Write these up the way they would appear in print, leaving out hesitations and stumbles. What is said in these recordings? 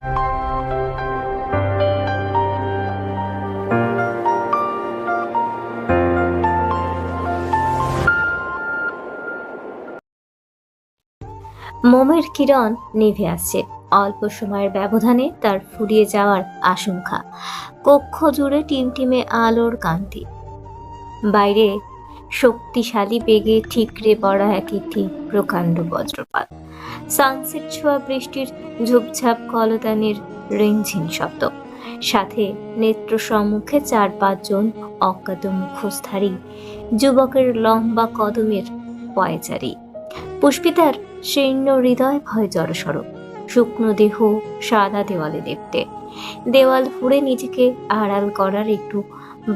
মোমের কিরণ নিভে আসছে, অল্প সময়ের ব্যবধানে তার ফুরিয়ে যাওয়ার আশঙ্কা। কক্ষ জুড়ে টিমটিমে আলোর কান্তি, বাইরে শক্তিশালী বেগে ঠিকরে পড়া এক একটি প্রকাণ্ড বজ্রপাত, সানসেট ছোঁয়া বৃষ্টির ঝুপঝাপ কলতানের রিনঝিন শব্দ, সাথে নেত্র সম্মুখে 4-5 জন অজ্ঞাত মুখোশধারী যুবকের লম্বা কদমের পয়চারী। পুষ্পিতার শীর্ণ হৃদয় ভয় জড়সড়, শুকনো দেহ সাদা দেওয়ালে লেপ্টে, দেওয়াল ফুঁড়ে নিজেকে আড়াল করার একটু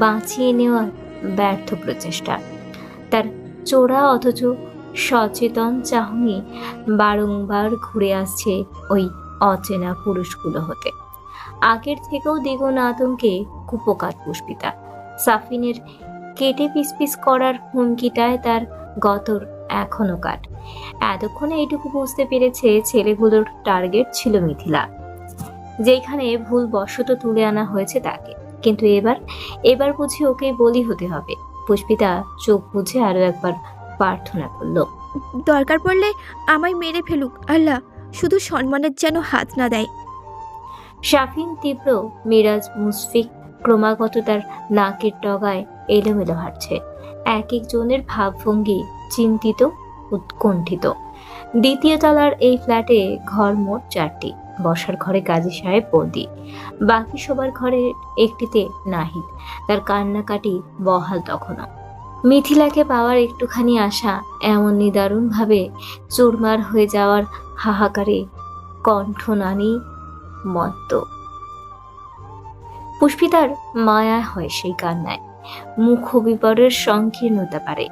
বাঁচিয়ে নেওয়ার ব্যর্থ প্রচেষ্টা। তার চোরা অথচ সচেতন চাহনি বারংবার ঘুরে আসছে ওই অচেনা পুরুষগুলো হতে। আগের থেকেও দ্বিগুণ আতঙ্কে কুপোকাত পুষ্পিতা। সাফিনের কেটে পিস করার হুমকিটায় তার গতর এখনো কাট। এতক্ষণে এইটুকু বুঝতে পেরেছে ছেলেগুলোর টার্গেট ছিল মিথিলা, যেখানে ভুল বশত তুলে আনা হয়েছে তাকে। কিন্তু এবার বুঝি ওকে বলি হতে হবে। পুষ্পিতা চোখ বুঝে আরো একবার প্রার্থনা করলো, দরকার পড়লে আমায় মেরে ফেলুক আল্লাহ, শুধু সম্মানের যেন হাত না দেয়। শাফিন তীব্র, মিরাজ মুশফিক ক্রমাগত তার নাকের ডগায় এলোমেলো হাঁটছে। এক একজনের ভাবভঙ্গি চিন্তিত, উৎকণ্ঠিত। দ্বিতীয় তলার এই ফ্ল্যাটে ঘর মোট 4টি। বসার ঘরে কাজী সাহেব বন্দি, বাকি সবার ঘরে একটিতে নাহিদ। তার কান্নাকাটি বহাল তখনও। মিথিলাকে পাওয়ার একটুখানি আশা এমন নিদারুণ ভাবে চুরমার হয়ে যাওয়ার হাহাকারে কণ্ঠনানী মত্ত। পুষ্পিতার মায়া হয় সেই কান্নায়, মুখ বিবরের সংকীর্ণতা পারে।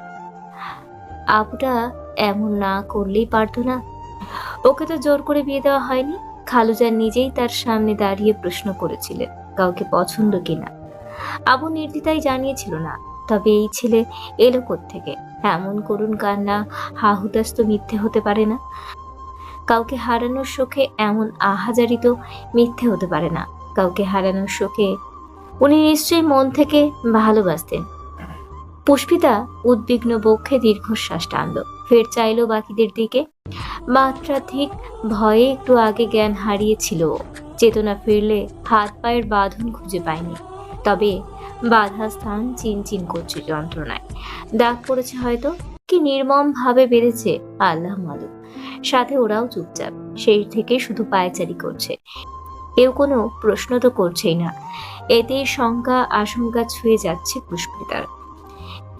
আবুটা এমন না করলেই পারতো না। ওকে তো জোর করে বিয়ে দেওয়া হয়নি। খালুজান নিজেই তার সামনে দাঁড়িয়ে প্রশ্ন করেছিলেন কাউকে পছন্দ কিনা। আবু নির্দ্বিধায় জানিয়েছিল না। তবে এই ছেলে এলো কোত্থেকে? এমন করুণ কান্না হাহুতাস তো মিথ্যে হতে পারে না। কাউকে হারানোর শোকে এমন আহাজারি তো মিথ্যে হতে পারে না। কাউকে হারানোর শোকে উনি নিশ্চয়ই মন থেকে ভালোবাসতেন। পুষ্পিতা উদ্বিগ্ন বক্ষে দীর্ঘশ্বাস টানল, ফের চাইল বাকিদের দিকে। মাত্রাধিক ভয়ে একটু আগে জ্ঞান হারিয়েছিল। চেতনা ফিরলে হাত পায়ের বাঁধন খুঁজে পায়নি, তবে বাধা স্থান চিনচিন করছে যন্ত্রণায়। দাগ পড়েছে হয়তো, কি নির্মম ভাবে বেড়েছে আল্লাহ মালুম। সাথে ওরাও চুপচাপ, সেই থেকে শুধু পায়চারি করছে। কেউ কোনো প্রশ্ন তো করছেই না। এতেই শঙ্কা আশঙ্কা ছুঁয়ে যাচ্ছে পুষ্পিতার।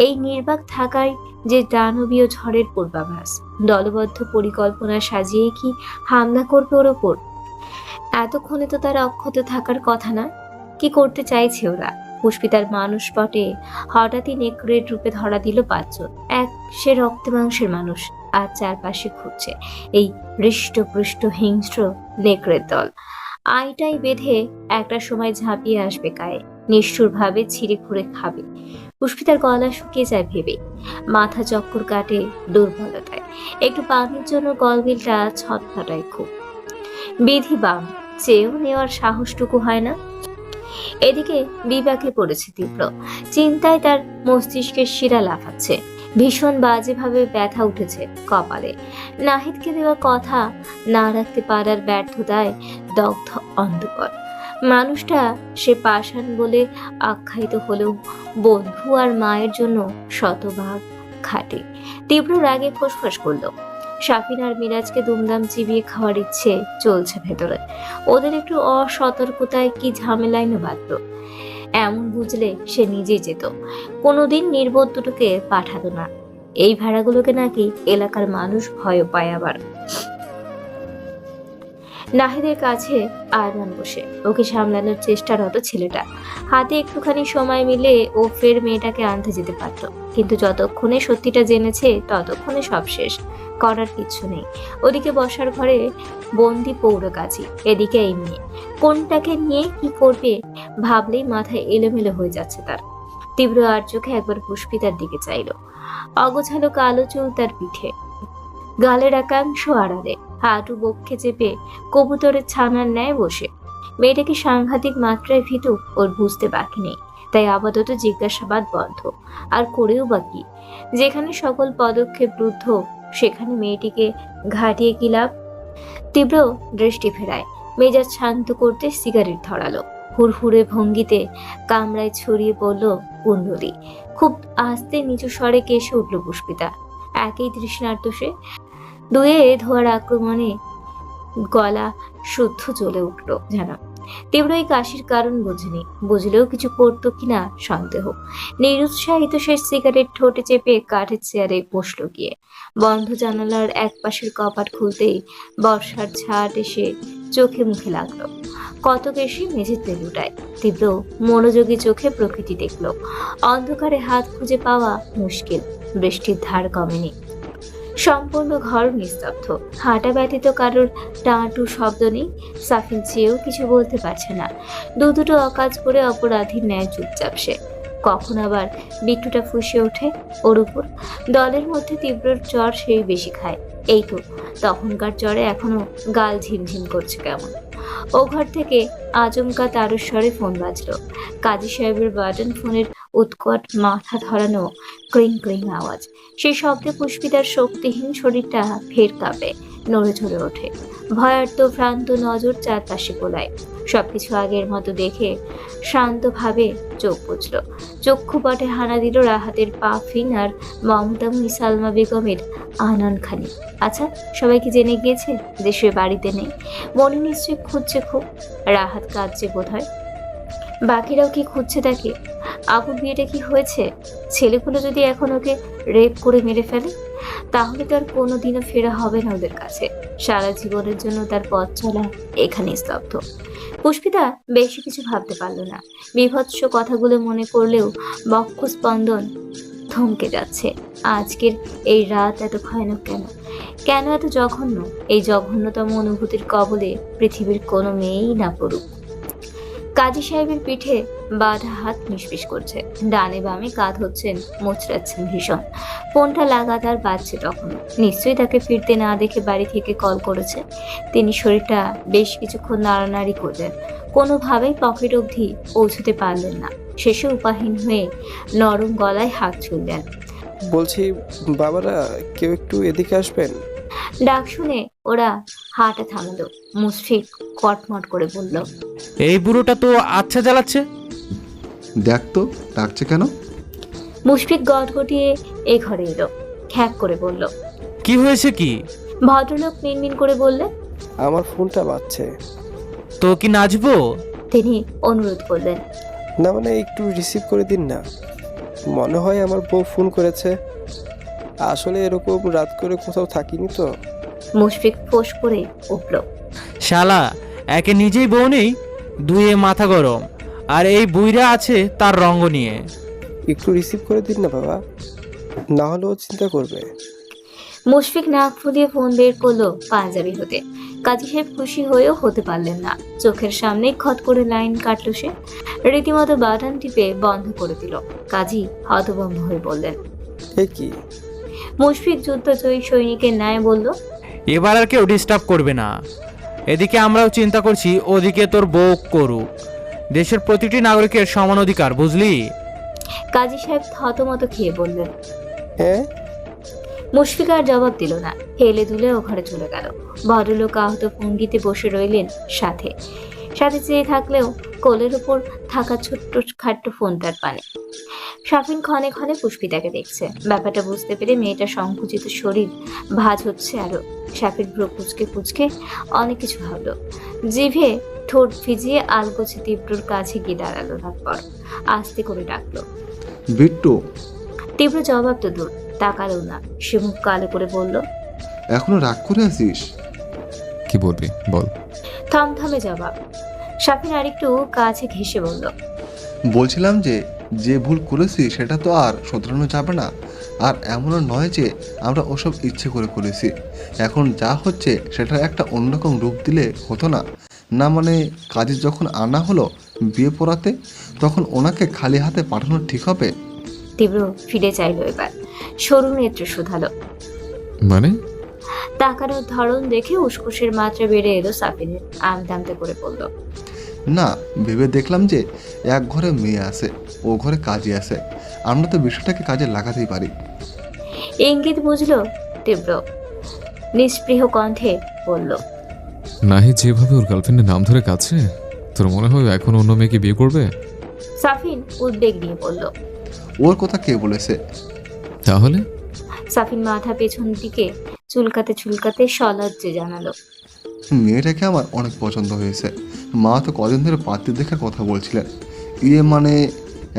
এই নির্বাক থাকায় যে দানবীয় ঝড়ের পূর্বাভাস, দলবদ্ধ পরিকল্পনা সাজিয়ে কি হামলা করবে ওর ওপর? এতক্ষণে তো তার অক্ষত থাকার কথা না। কি করতে চাইছে ওরা? পুষ্পিতার মানুষপটে হঠাৎই নেকড়ের রূপে ধরা দিল 5 জন। এক সে রক্তে মাংসের মানুষ, আর চারপাশে ঘুরছে এই হৃষ্টপুষ্ট হিংস্র নেকড়ের দল। আইটাই বেঁধে একটা সময় ঝাঁপিয়ে আসবে গায়ে, নিষ্ঠুরভাবে ছিঁড়ে খুঁড়ে খাবে। পুষ্পিতার গলা শুকিয়ে যায় ভেবে, মাথা চক্কর কাটে দুর্বলতায়। একটু পানির জন্য গলবিলটা ছটফটায় খুব। বিধি বাম, চেয়েও নেওয়ার সাহসটুকু হয় না। এদিকে বিপাকে পড়েছে তীব্র, চিন্তায় তার মস্তিষ্কের শিরা লাফাচ্ছে। ভীষণ বাজেভাবে ব্যথা উঠেছে কপালে। নাহিদকে দেওয়া কথা না রাখতে পারার ব্যর্থতায় দগ্ধ অন্ধকার। মানুষটা সে পাষাণ বলে আখ্যায়িত হলেও বন্ধু আর মায়ের জন্য শতভাগ খাটে। তীব্র রাগে ফোঁসফাঁস করলো। শাফিন আর মিরাজকে দুমদাম চিবিয়ে খাওয়ার ইচ্ছে চলছে ভেতরে। ওদের একটু অসতর্কতায় কি ঝামেলায় না বাঁধল। এমন বুঝলে সে নিজেই যেত, কোনোদিন নির্বোধ দুটোকে পাঠাতো না। এই ভেড়াগুলোকে নাকি এলাকার মানুষ ভয় পায়। আবার নাহিদের কাছে আয়মান বসে, ওকে সামলানোর চেষ্টারত ছেলেটা। হাতে একটুখানি সময় মিলে ও ফের মেয়েটাকে আনতে যেতে পারত, কিন্তু যতক্ষণে সত্যিটা জেনেছে ততক্ষণে সব শেষ, করার কিছু নেই। ওদিকে বসার ঘরে বন্দি পৌরকাজী, এদিকে এই মেয়ে। কোনটাকে নিয়ে কি করবে ভাবলেই মাথায় এলোমেলো হয়ে যাচ্ছে তার। তীব্র আর চোখে একবার পুষ্পিতার দিকে চাইল। অগোছালো কালো চুল তার পিঠে, গালের একাংশ আড়ালে, হাঁটু বক্ষে চেপে কবুতরের ছানার ন্যায় বসে। মেয়েটাকে সাংঘাতিক মাত্রায় ভীতু ওর বুঝতে বাকি নেই, তাই আপাতত জিজ্ঞাসাবাদ বন্ধ। আর করেও বাকি, যেখানে সকল পদক্ষেপ রুদ্ধ সেখানে মেয়েটিকে ঘাটিয়ে কি লাভ? তীব্র দৃষ্টি ফেরায়, মেজাজ শান্ত করতে সিগারেট ধরালো। হুড়হুড়ে ভঙ্গিতে কামরায় ছড়িয়ে পড়ল কুণ্ডলী। খুব আস্তে নিচু স্বরে কেসে উঠল পুষ্পিতা। একই তৃষ্ণার্ত সে। দুয়ে ধোয়ার আক্রমণে গলা শুদ্ধ জ্বলে উঠল যেন। তীব্র এই কাশির কারণ বুঝেনি, বুঝলেও কিছু করতো কিনা সন্দেহ। নিরুৎসাহিত সে সিগারেট ঠোঁটে চেপে কাঠের চেয়ারে বসল গিয়ে। বন্ধ জানালার এক পাশের কপাট খুলতেই বর্ষার ছাট এসে চোখে মুখে লাগলো। কত বেশি মেঝেতে লুটায়। তীব্র মনোযোগী চোখে প্রকৃতি দেখল। অন্ধকারে হাত খুঁজে পাওয়া মুশকিল। বৃষ্টির ধার কমেনি। সম্পূর্ণ ঘর নিস্তব্ধ। হাঁটা ব্যতীত কারোর টাঁটু শব্দ নেই। সাফিন চেয়েও কিছু বলতে পারছে না। দুটো অকাজ করে অপরাধীর ন্যায় চুপচাপ সে। কখন আবার বিট্টুটা ফুঁসে ওঠে ওর উপর। দলের মধ্যে তীব্রর জ্বর সেই বেশি খায়। এই তো তখনকার জ্বরে এখনো গাল ঝিমঝিম করছে কেমন। ও ঘর থেকে আচমকা তারস্বরে ফোন বাজলো। কাজী সাহেবের বাটন ফোনের উৎকট মাথা ধরানো ক্রিং ক্রিং আওয়াজ। সেই শব্দে পুষ্পিতার শক্তিহীন শরীরটা ফের কাঁপে, নড়ে চড়ে ওঠে। ভয়ার্ত ভ্রান্ত নজর চারপাশে গোলায়। সবকিছু আগের মতো দেখে শান্তভাবে চোখ বুঝল। চক্ষুপটে হানা দিল রাহাতের পাফিন আর মমতাময়ী সালমা বেগমের আনন খানি। আচ্ছা, সবাইকে জেনে গিয়েছে দেশের বাড়িতে নেই। মনে নিশ্চয়ই খুঁজছে খুব। রাহাত কাঁদছে বোধ হয়। বাকিরাও কি খুঁজছে তাকে? আপুর বিয়েটা কি হয়েছে? ছেলেগুলো যদি এখন ওকে রেপ করে মেরে ফেলে, তাহলে তার কোনোদিনও ফেরা হবে না ওদের কাছে। সারা জীবনের জন্য তার পথ চলা এখানে স্তব্ধ। পুষ্পিতা বেশি কিছু ভাবতে পারল না। বীভৎস কথাগুলো মনে করলেও বক্ষ স্পন্দন থমকে যাচ্ছে। আজকের এই রাত এত ভয়ানক কেন? কেন এত জঘন্য? এই জঘন্যতম অনুভূতির কবলে পৃথিবীর কোনো মেয়েই না পড়ুক। কাজী সাহেবের পিঠে বাঁধা হাত নিষ্পিস করছে। ডানে বামে কাঁধ হচ্ছেন, মোচড়াচ্ছেন ভীষণ। ফোনটা লাগাতার বাজছে তখন। নিশ্চয়ই তাকে ফিরতে না দেখে বাড়ি থেকে কল করেছে। তিনি শরীরটা বেশ কিছুক্ষণ নাড়ানাড়ি করলেন। কোনোভাবেই পকেট অবধি পৌঁছতে পারলেন না। শেষে উপাহীন হয়ে নরম গলায় হাত ছুঁড়লেন। বলছি, বাবারা কেউ একটু এদিকে আসবেন? ডাক শুনে ওরা হাঁটা থামালো। মুশফিক কটমট করে বলল, এই বুড়োটা তো আচ্ছা জ্বালাচ্ছে। দেখ তো ডাকছে কেন? মুশফিক গটগটিয়ে এ ঘরে এলো। খ্যাক করে বলল, কি হয়েছে কি? ভদ্রলোক মিনমিন করে বললেন, আমার ফোনটা বাজছে। তো কি নাচবো? তিনি অনুরোধ করলেন। না মানে একটু রিসিভ করে দিন না। মনে হয় আমার বউ ফোন করেছে। আসলে এরকম রাত করে কোথাও থাকিনি তো। মুশফিক ফোঁস করে উঠল, শালা, একে নিজেই বউ নেই, দুয়ে মাথা গরম, আর এই বুইরা আছে তার রঙ্গ নিয়ে। একটু রিসিভ করে দিন না বাবা, না হলে ও চিন্তা করবে। মুশফিক নাক ফুলিয়ে ফোন বের করলো পাঞ্জাবি হতে। কাজী সাহেব খুশি হয়েও হতে পারলেন না। চোখের সামনে খট করে লাইন কাটলো সে। রীতিমতো বাটন টিপে বন্ধ করে দিল। কাজী হতভম্ব হয়ে বললেন, এ কি? মুশফিক যুদ্ধজয়ী সৈনিকের ন্যায় বলল, এবার আর কেউ ডিস্টার্ব করবে না। এদিকে আমরাও চিন্তা করছি, ওদিকে তোর বউ করুক। দেশের প্রতিটি নাগরিকের সমান অধিকার, বুঝলি? কাজী সাহেব থতমত খেয়ে বললেন। হ্যাঁ? মুশফিক আর জবাব দিল না। হেলে দুলে ও ঘরে চলে গেল। ভদ্রলোক আহত ভঙ্গিতে বসে রইলেন সাথে সাথে চেয়ে থাকলেও কোলের উপর থাকা ছোট্ট খাট্ট ফোনটার পানে। সাফিন ক্ষণে ক্ষণে পুষ্পিতাকে দেখছে। ব্যাপারটা বুঝতে পেরে মেয়েটা সংকুচিত শরীর ভাঁজ হচ্ছে আরো। সাফির ভ্রু কুচকে কুচকে অনেক কিছু ভাবলো। জিভে ঠোঁট ভিজিয়ে আলগোছে তীব্রর কাছে গিয়ে দাঁড়ালো। তারপর আস্তে করে ডাকলো, বিট্টু। তীব্র জবাব তো দূর, তাকালো না। সে মুখ কালো করে বলল, এখনো রাগ করে আছিস? কি বলবি বল। থমথমে জবাব। সাফিন আরেকটু কাছে ঘেঁষে বলল, বলছিলাম যে ভুল করেছি সেটা তো আর শোধরানো যাবে না। আর এমনও নয় যে আমরা ওসব ইচ্ছে করে করেছি। এখন যা হচ্ছে সেটা একটা অন্যরকম রূপ দিলে হতো না? না মানে কাজে যখন আনা হলো বিয়ে পড়াতে, তখন ওনাকে খালি হাতে পাঠানো ঠিক হবে? তীব্র ফিরে চাইলো এবার। সরু নেত্র শুধালো, মানে? তাকানোর ধরন দেখে উসকুসের মাত্রা বেড়ে এলো সাফিনের। আমদামতে করে বলল, না, ভেবে দেখলাম যে এক ঘরে মেয়ে আছে, ও ঘরে কাজে আছে, আমরা তো বিষয়টাকে কাজে লাগাতেই পারি। ইঙ্গিত বুঝলো তীব্র, নিস্পৃহ কণ্ঠে বলল, নাহি যেভাবে ওর গার্লফ্রেন্ডের নাম ধরে কাছে, তোর মনে হয় এখন অন্য মেয়েকে বিয়ে করবে? সাফিন উদ্বেগ নিয়ে বলল। ওর কথা কে বলেছে? তাহলে সাফিন মাথা পেছন দিকে চুলকাতে চুলকাতে সলজ্জে জানালো, মেয়েটাকে আমার অনেক পছন্দ হয়েছে। মা তো কদিন ধরে পাত্রী দেখার কথা বলছিলেন। মানে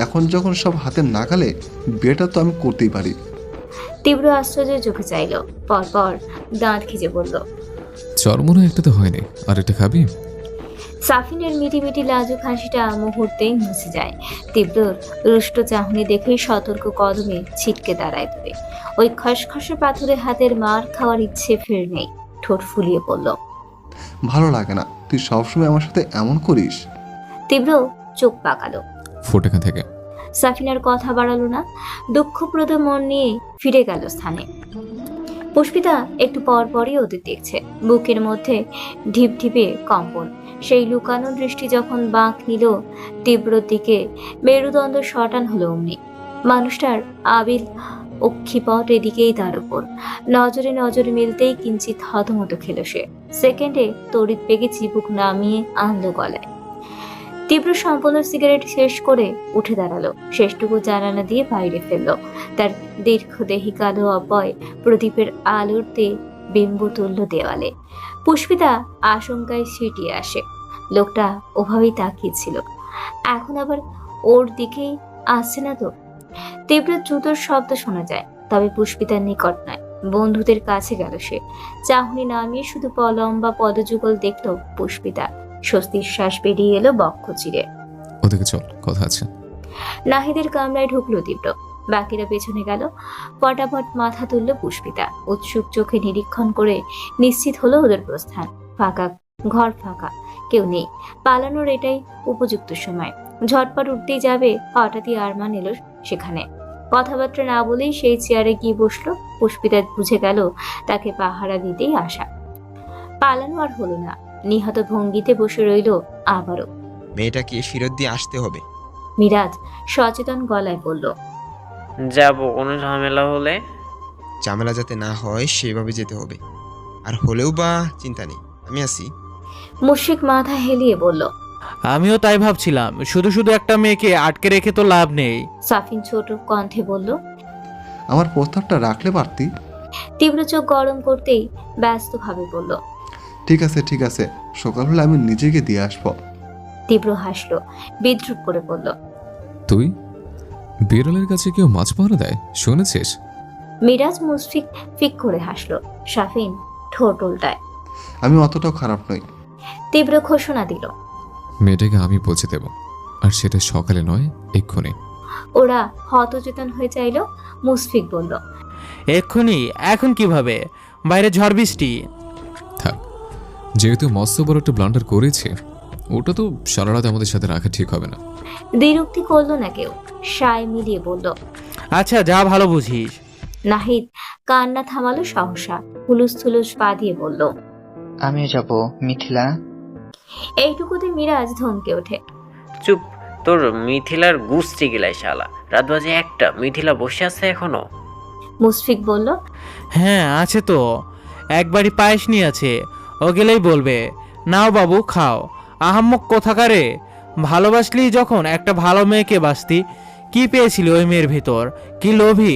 এখন যখন সব হাতের নাগালে, বিয়েটা তো আমি করতেই পারি। তীব্র আশ্চর্যের চোখে চাইল, পরপর দাঁত খিজে বলল। চরমোনা একটা তো হয়নি, আর এটা খাবি? সাফিনের মিটিমিটি লাজুক হাসিটা মুহূর্তেই মুছে যায়। তীব্রর রুষ্ট চাহনি দেখেই সতর্ক কদমে ছিটকে দাঁড়ায় তবে ওই খসখসে পাথরে হাতের মার খাওয়ার ইচ্ছে ফের নেই। ঠোঁট ফুলিয়ে পড়ল। ভালো লাগে না তুই সবসময় আমার সাথে এমন করিস। তীব্র চোখ পাকালো। ফোট এখান থেকে। সাফিনার কথা বাড়ালো না, দুঃখপ্রদ মন নিয়ে ফিরে গেল স্থানে। পুষ্পিতা একটু পর পরই ওদের দেখছে, বুকের মধ্যে ঢিপ ঢিপে কম্পন। সেই লুকানো দৃষ্টি যখন বাঁক নিল তীব্রর দিকে, মেরুদণ্ড শটান হলো অমনি। মানুষটার আবিল অক্ষিপট এদিকেই তার উপর। নজরে নজরে মিলতেই কিঞ্চিত হতমত খেল সে। সেকেন্ডে তড়িৎ বেগে চিবুক নামিয়ে আনলো গলায়। তীব্র সম্পূর্ণ সিগারেট শেষ করে উঠে দাঁড়ালো, শেষটুকু জানালা দিয়ে বাইরে ফেললো। তার দীর্ঘদেহী কালো অপয় প্রদীপের আলোতে বিম্ব তুলল দেওয়ালে। পুষ্পিতা আশঙ্কায় সিটিয়ে আসে। লোকটা ওভাবেই তাকিয়েছিল, এখন আবার ওর দিকেই আসছে না তো। তীব্র জুতোর শব্দ শোনা যায়, তবে পুষ্পিতার নিকট নয়, বন্ধুদের কাছে গেল সে। চাহনি নামিয়ে শুধু লম্বা পদযুগল দেখলো পুষ্পিতা। স্বস্তির শ্বাস বেরিয়ে এলো বক্ষ চিরে। ওদিকে চল, কথা আছে। নাহিদের কামরায় ঢুকলো তীব্র, বাকিরা পেছনে গেল। পটাপট মাথা তুলল পুষ্পিতা। উৎসুক চোখে নিরীক্ষণ করে নিশ্চিত হলো ওদের প্রস্থান। ফাঁকা ঘর, ফাঁকা, কেউ নেই। পালানোর এটাই উপযুক্ত সময়। ঝটপট উঠতেই যাবে, হঠাৎই আরমান এলো সেখানে। কথাবার্তা না বলেই সেই চেয়ারে গিয়ে বসলো। পুষ্পিতা বুঝে গেল তাকে পাহারা দিতেই আসা। পালানো আর হলো না, নিহত ভঙ্গিতে বসে রইল আবারও। মেয়েটাকে ফেরত দিয়ে আসতে হবে। মিরাজ সচেতন গলায় বলল, যাব, কোনো ঝামেলা হলে? ঝামেলা যাতে না হয় সেভাবে যেতে হবে, আর হলেও বা চিন্তা নেই, আমি আছি। মুশফিক মাথা হেলিয়ে বলল। আমিও তাই ভাবছিলাম, শুধু শুধু একটা মেয়েকে আটকে রেখে তো লাভ নেই। সাফিন ছোট কণ্ঠে বলল। আমার প্রস্তাবটা রাখলে পারতি। তীব্র চোখ গরম করতেই ব্যস্তভাবে বলল, ঠিক আছে ঠিক আছে, সকাল হলে আমি নিজেকে দিয়ে আসবো। তীব্র হাসলো, বিদ্রুপ করে বলল, তুই বিড়ালের কাছে কেউ মাছ পাহারা দেয় শুনেছিস? মিরাজ মুশফিক ফিক করে হাসলো। সাফিন ঠোঁট উল্টায়। আমি অতটাও খারাপ নই। তীব্র ঘোষণা দিল। মেয়েটাকে আমি পৌঁছে দেব, আর সেটা সকালে নয়, এক্ষুনি। ওরা হতচেতন হয়ে চাইল। মুশফিক বলল, এক্ষুনি? এখন কিভাবে? বাইরে ঝড় বৃষ্টি। থাক, যেহেতু মস্ত বড় একটা ব্লান্ডার করেছে, ওটা তো সারা রাত আমাদের সাথে রাখা ঠিক হবে না। দ্বিরুক্তি করলো না কেউ। সায় মিলিয়ে বলল, আচ্ছা, যা ভালো বুঝিস। নাহিদ কান্না থামালো সহসা, হুলুস থুলুস পা দিয়ে বলল, আমিও যাব মিথিলা। এইটুকুতে মিরাজ ধমকে ওঠে। চুপ, তোর মিথিলার গুষ্টি গিলাই শালা। রাত বাজে 1টা, মিথিলা বসে আছে এখনো? মুশফিক বলল, হ্যাঁ আছে তো, একবারই পায়েস নিয়ে আছে, ও গেলেই বলবে, নাও বাবু খাও। আহাম্মক কোথাকারে, ভালোবাসলি যখন একটা ভালো মেয়েকে বাসতি। কি পেয়েছিলি ওই মেয়ের ভিতর? কি লোভী!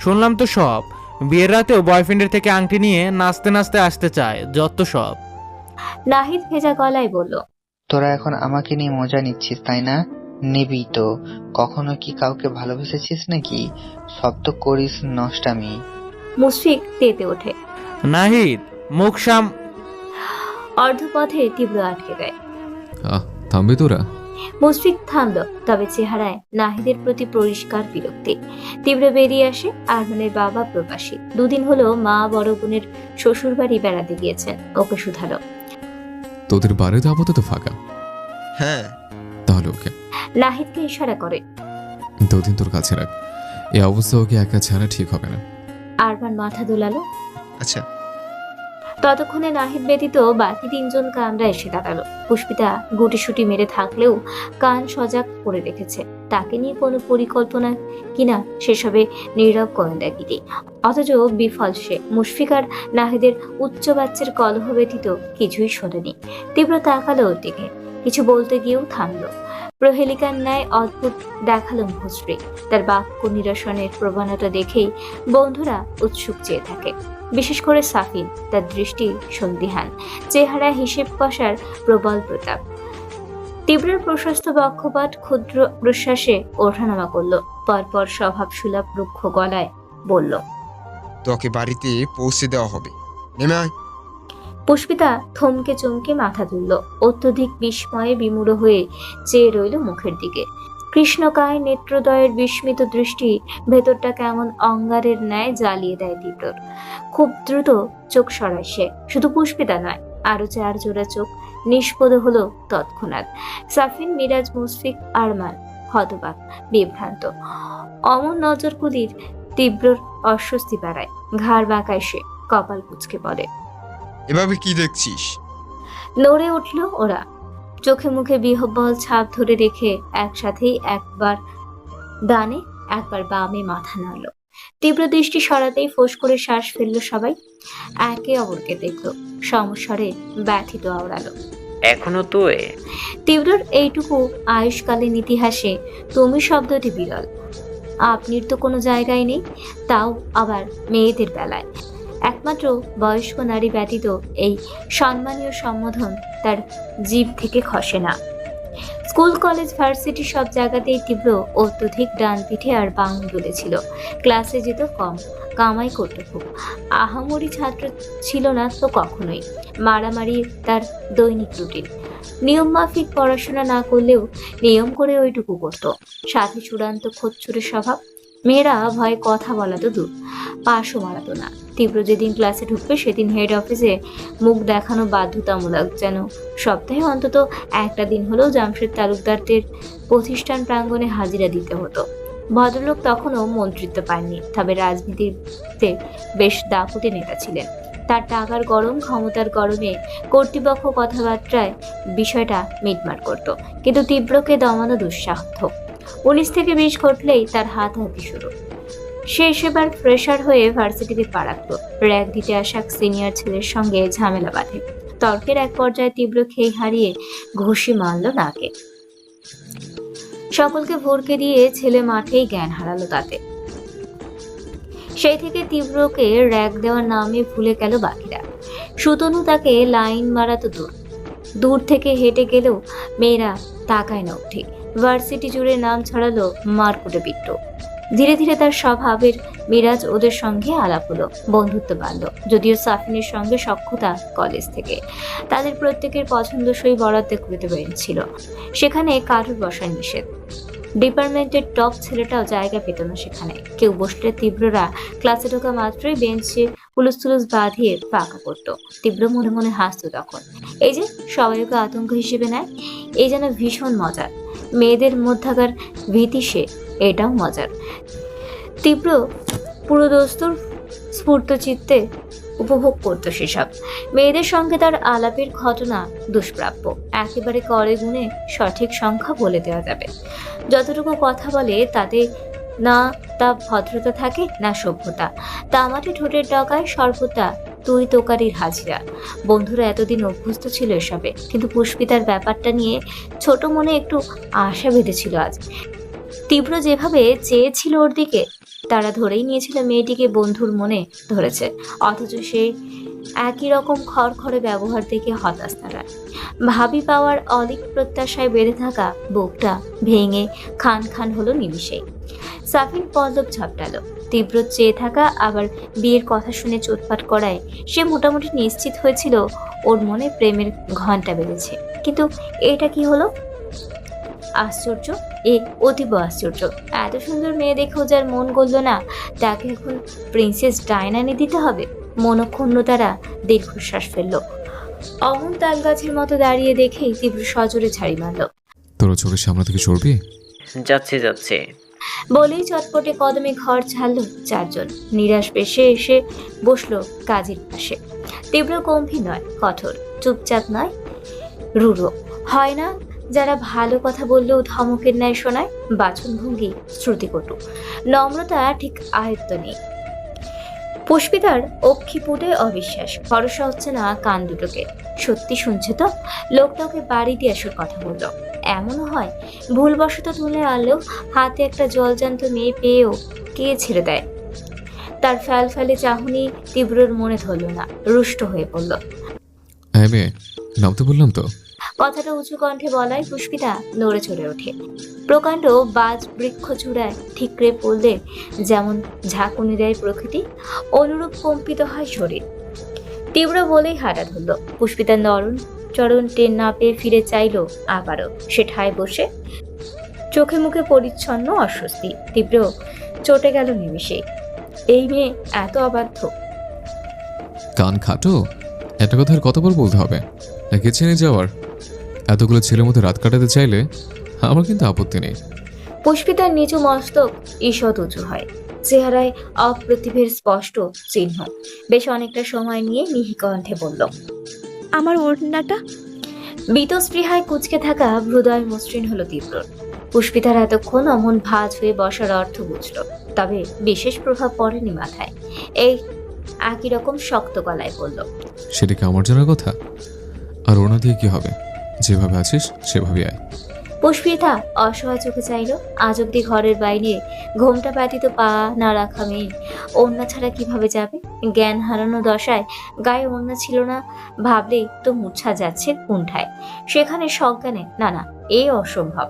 শুনলাম তো সব। বিয়ের রাতেও বয়ফ্রেন্ডের থেকে আংটি নিয়ে নাচতে নাচতে আসতে চায়, যত সব। নাহিদ ভেজা গলায় বলল, তোরা এখন আমাকে নিয়ে মজা নিচ্ছিস তাই না? নিবি তো। কখনো কি কাউকে ভালোবেসেছিস নাকি? সব তো করিস নষ্টামি। মুশফিক তেতে ওঠে। নাহিদ মুখ সাম। অর্ধপথে তীব্র আটকে দেয়। থামবে তোরা? মুশফিক থামল, তবে চেহারায় নাহিদের প্রতি পরিষ্কার বিরক্তি। তীব্র বেরিয়ে আসে। আরমানের বাবা প্রবাসী, 2 দিন হলো মা বড় বোনের শ্বশুর বাড়ি বেড়াতে গিয়েছেন। ওকে শুধালো। তোদের বাড়িতে আপাতত ফাঁকা? হ্যাঁ। তাহলে ওকে। নাহিদকে ইশারা করে। 2 দিন তোর কাছে রাখ, এই অবস্থা ওকে একা ছাড়া ঠিক হবে না। আরমান মাথা দোলালো। আচ্ছা। ততক্ষণে নাহিদ ব্যতীত বাকি তিনজন কামরা এসে দাঁড়ালো। পুষ্পিতা গুটিসুটি মেরে থাকলেও কান সজাগ করে রেখেছে। তাকে নিয়ে কোনো পরিকল্পনা কিনা সেসবে নীরব গোয়েন্দাগিরি। অথচ বিফল সে। মুশফিকার নাহিদের উচ্চ বাচ্চার কলহ ব্যতীত কিছুই শোনেনি। তীব্র তাকালো ওর দিকে, কিছু বলতে গিয়েও থামলো। প্রহেলিকার ন্যায় অদ্ভুত দেখালো মুখশ্রী। তার বাক্য নিরসনের প্রবণতা দেখেই বন্ধুরা উৎসুক চেয়ে থাকে, বিশেষ করে সাফিন। তার দৃষ্টি সন্দিহান, চেহারা হিসেব কষার প্রবল প্রতাপ। তীব্রের প্রশস্ত বক্ষপাত ক্ষুদ্র প্রশ্বাসে ওঠানামা করলো। পরপর স্বভাব সুলভ রুক্ষ গলায় বলল, তোকে বাড়িতে পৌঁছে দেওয়া হবে, নেমে আয়। পুষ্পিতা থমকে চমকে মাথা তুলল। অত্যধিক বিস্ময়ে বিমূঢ় হয়ে চেয়ে রইল মুখের দিকে। কৃষ্ণকায় নেত্রদয়ের বিস্মিত দৃষ্টি ভেতরটা কেমন অঙ্গারের ন্যায় জ্বালিয়ে দেয় তীব্রর। খুব দ্রুত চোখ সরায় সে। শুধু পুষ্পিতা নয়, আরো 4 জোড়া চোখ নিষ্পদ হলো তৎক্ষণাৎ। সাফিন, মিরাজ, মুশফিক, আরমান হতবাক, বিভ্রান্ত। অমন নজরকুলির তীব্রর অস্বস্তি বাড়ায়। ঘাড় বাঁকায় সে, কপাল কুঁচকে পড়ে। এভাবে কি দেখছিস? নড়ে উঠল ওরা, চোখে মুখে বিহ্বল ছাপ ধরে রেখে একসাথেই একবার ডানে একবার বামে মাথা নাড়ল। তীব্র দৃষ্টি সরাতেই ফোঁস করে শ্বাস ফেলল সবাই। একে অপরকে দেখল, সমস্বরে ব্যথিত আওড়ালো, এখনো তুই? তীব্রর এইটুকু আয়ুষ্কালীন ইতিহাসে তুমি শব্দটি বিরল। আপনির তো কোনো জায়গায় নেই, তাও আবার মেয়েদের বেলায়। একমাত্র বয়স্ক নারী ব্যতীত এই সম্মানীয় সম্বোধন তার জিভ থেকে খসে না। স্কুল, কলেজ, ভার্সিটি সব জায়গাতেই তীব্র অত্যধিক ডান পিঠে আর বাম ছিল। ক্লাসে যেত কম, কামাই করত খুব। আহামরি ছাত্র ছিল না তো কখনোই। মারামারি তার দৈনিক রুটিন। নিয়ম মাফিক পড়াশোনা না করলেও নিয়ম করে ওইটুকু করত। সাথে চূড়ান্ত খচ্চুরের স্বভাব। মেয়েরা ভয়ে কথা বলা তো দূর, পাশও মারাতো না। তীব্র যেদিন ক্লাসে ঢুকবে সেদিন হেড অফিসে মুখ দেখানো বাধ্যতামূলক, যেন সপ্তাহে অন্তত একটা দিন হলেও জামশেদ তালুকদারদের প্রতিষ্ঠান প্রাঙ্গণে হাজিরা দিতে হতো। ভদ্রলোক তখনও মন্ত্রিত্ব পাননি, তবে রাজনীতিতে বেশ দাপুটে নেতা ছিলেন। তার টাকার গরম, ক্ষমতার গরমে কর্তৃপক্ষ কথাবার্তায় বিষয়টা মিটমাট করত, কিন্তু তীব্রকে দমানো দুঃসাধ্য। 19 থেকে 20 ঘটলেই তার হাতাহাতি শুরু। সে সেবার ফ্রেশার হয়ে ভার্সিটিতে পা রাখলো। র্যাক দিতে আসা সিনিয়র ছেলের সঙ্গে ঝামেলা বাঁধে। তর্কের এক পর্যায়ে তীব্র খেই হারিয়ে ঘুষি মারল নাকে। সকলকে ভরকে দিয়ে ছেলে মাঠেই জ্ঞান হারালো তাতে। সেই থেকে তীব্রকে র্যাক দেওয়ার নামে ভুলে গেল বাকিরা। সুতনু তাকে লাইন মারা তো দূর থেকে হেঁটে গেলেও মেয়েরা তাকায় না উঠে। ভার্সিটি জুড়ে নাম ছড়ালো মারকুটে বিট্টু। ধীরে ধীরে তার স্বভাবের মিরাজ ওদের সঙ্গে আলাপ হলো, বন্ধুত্ব বাড়ল। যদিও সাফিনের সঙ্গে সখ্যতা কলেজ থেকে। তাদের প্রত্যেকের পছন্দসই বরাদ্দে করতে পেরেছিল, সেখানে কারোর বসার নিষেধ। ডিপার্টমেন্টের টপ ছেলেটাও জায়গা পেত না সেখানে। কেউ বসলে তীব্ররা ক্লাসে ঢোকা মাত্রই বেঞ্চে হুলুস থুলুস বাঁধিয়ে পাকা করত। তীব্র মনে মনে হাসতো তখন। এই যে সবাই ওকে আতঙ্ক হিসেবে নেয়, এই যেন ভীষণ মজার। মেয়েদের মধ্যাকার ভীতি সে, এটাও মজার। তীব্র পুরো দস্তুর স্ফূর্ত চিত্তে উপভোগ করতো সেসব। মেয়েদের সঙ্গে তার আলাপের ঘটনা দুষ্প্রাপ্য। একেবারে করে গুণে সঠিক সংখ্যা বলে দেওয়া যাবে। যতটুকু কথা বলে তাতে না তা ভদ্রতা থাকে, না সভ্যতা। তামাটে ঠোঁটের ডগায় সর্বদা তুই তোকারির হাজিরা। বন্ধুরা এতদিন অভ্যস্ত ছিল এসবে, কিন্তু পুষ্পিতার ব্যাপারটা নিয়ে ছোট মনে একটু আশা বেঁধেছিল আজ। তীব্র যেভাবে চেয়েছিল ওর দিকে, তারা ধরেই নিয়েছিল মেয়েটিকে বন্ধুর মনে ধরেছে। অথচ সে একই রকম খড়খড়ে ব্যবহার দেখে হতাশ তারা। ভাবি পাওয়ার অলিক প্রত্যাশায় বেঁধে থাকা বুকটা ভেঙে খান খান হলো নিমিষেই। সাফিন পল্লব ঝাপটালো। তীব্র চেয়ে থাকা আবার বিয়ের কথা শুনে চোটপাট করায় সে মোটামুটি নিশ্চিত হয়েছিল ওর মনে প্রেমের ঘন্টা বেজেছে। কিন্তু এটা কি হলো? আশ্চর্য, এ অতীব আশ্চর্য। এত সুন্দর মেয়ে দেখেও যার মন গলল না, তাকে এখন প্রিন্সেস ডায়নানি দিতে হবে। মনক্ষুণ্ণ তারা দীর্ঘশ্বাস ফেলল। অমন তাল গাছের মতো দাঁড়িয়ে দেখেই তীব্র সজোরে ঝাড়ি মারল। তোরা চোখের সামনে থেকে চড়বি? যাচ্ছে যাচ্ছে। বলেই চটপটে কদমে ঘর ছাড়লো চারজন। নিরাশ বেশে এসে বসলো কাজীর পাশে। তীব্র গম্ভীর নয়, কঠোর, চুপচাপ নয়, রূঢ়। হয় না যারা ভালো কথা বললেও ধমকের ন্যায় শোনায়, বাচনভঙ্গি শ্রুতিকটু, নম্রতা ঠিক আয়ত্ত নেই। পুষ্পিতার অক্ষিপুটে অবিশ্বাস, ভরসা হচ্ছে না কান দুটোকে। সত্যি শুনছে তো? লোকটাকে বাড়ি দিয়ে আসার কথা বললো। এমনও হয় ভুলবশত তুলে আনলেও হাতে একটা জলজান্ত মেয়ে পেয়েও কে ছেড়ে দেয়? তার ফ্যালফ্যালে চাহনি তীব্রর মনে ধরল না, রুষ্ট হয়ে পড়ল। হ্যাঁ মেয়ে, নামতে বললাম তো। কথাটা উঁচু কণ্ঠে বলায় পুষ্পিতা নড়ে চড়ে ওঠে। প্রকাণ্ড বাজ বৃক্ষ চূড়ায় ঠিকরে পড়লে যেমন ঝাঁকুনি দেয় প্রকৃতি, অনুরূপ কম্পিত হয় শরীর। তীব্র বলেই হাঁটা ধরল। পুষ্পিতার নরম চরণ টেন না পেয়ে ফিরে চাইল আবারও। সে ঠায় বসে, চোখে মুখে পরিচ্ছন্ন অস্বস্তি। তীব্র চটে গেল নিমিষে। এই মেয়ে এত অবাধ্য। কান খাটো, একটা কথা আর কতবার বলতে হবে? কিচেনে যাওয়ার এতগুলো ছেলের মধ্যে রাত কাটাতে চাইলে আমার কিন্তু আপত্তি নেই। পুষ্পিতার নিচু মস্তক ঈষৎ উঁচু হয়, চেহারায় অপ্রতিভের স্পষ্ট চিহ্ন। বেশ অনেকটা সময় নিয়ে মিহি কণ্ঠে বলল, আমার ওড়নাটা। বীতস্পৃহায় কুঁচকে থাকা হৃদয় মসৃণ হলো তীব্র। পুষ্পিতার এতক্ষণ অমন ভাঁজ হয়ে বসার অর্থ বুঝল, তবে বিশেষ প্রভাব পড়েনি মাথায়। এই একই রকম শক্ত গলায় বলল, সেটা কি আমার জানার কথা? আর ওনা দিয়ে কি হবে? যেভাবে আছিস সেভাবে আয়। পুষ্পিতা অসহায় চোখে চাইল। আজ অব্দি ঘরের বাইরে ঘোমটা ব্যতীত পা না রাখা মেয়ে ওড়না ছাড়া কিভাবে যাবে? জ্ঞান হারানো দশায় গায়ে ওড়না ছিল না ভাবলেই তো মূর্ছা যাচ্ছে কুণ্ঠায়। সেখানে সজ্ঞানে না না, এ অসম্ভব।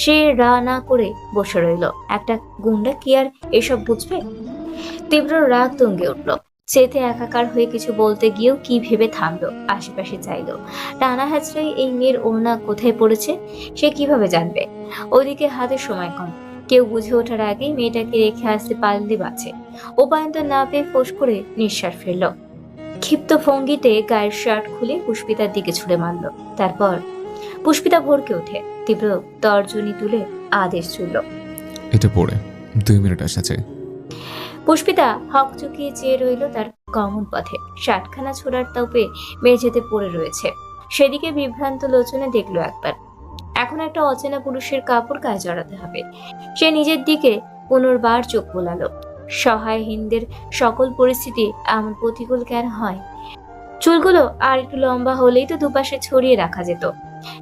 সে রা না করে বসে রইল। একটা গুন্ডা কি আর এসব বুঝবে? তীব্র রাগ তুঙ্গে উঠল। চেতে একাকার হয়ে কিছু বলতে গিয়েও কি ভেবে থামলো, আশেপাশে চাইলো। টানা হ্যাচড়াই এই মেয়ের ওড়না কোথায় পড়েছে সে কিভাবে জানবে? ওদিকে হাতে সময় কম। কেউ বুঝে ওঠার আগেই মেয়েটাকে রেখে আসতে পারলে বাঁচে। উপায়ন্তর না পেয়ে ফোঁস করে নিঃশ্বাস ফেলল। ক্ষিপ্ত ভঙ্গিতে গায়ের শার্ট খুলে পুষ্পিতার দিকে ছুড়ে মারল। তারপর পুষ্পিতা ভরকে ওঠে। তীব্র তর্জনী তুলে আদেশ ছুড়ল, এটা পড়ে 2 মিনিট আসছে। পুষ্পিতা হক চুকিয়ে চেয়ে রইল তার গমন পথে। শার্টখানা ছোড়ার তাপে মেঝেতে পড়ে রয়েছে। সেদিকে বিভ্রান্ত লোচনে দেখলো একবার। এখন একটা অচেনা পুরুষের কাপড় গায়ে জড়াতে হবে। সে নিজের দিকে পুনর্বার চোখ বোলালো। সহায়হীনদের সকল পরিস্থিতি এমন প্রতিকূল কেন হয়? চুলগুলো আর একটু লম্বা হলেই তো দুপাশে ছড়িয়ে রাখা যেত।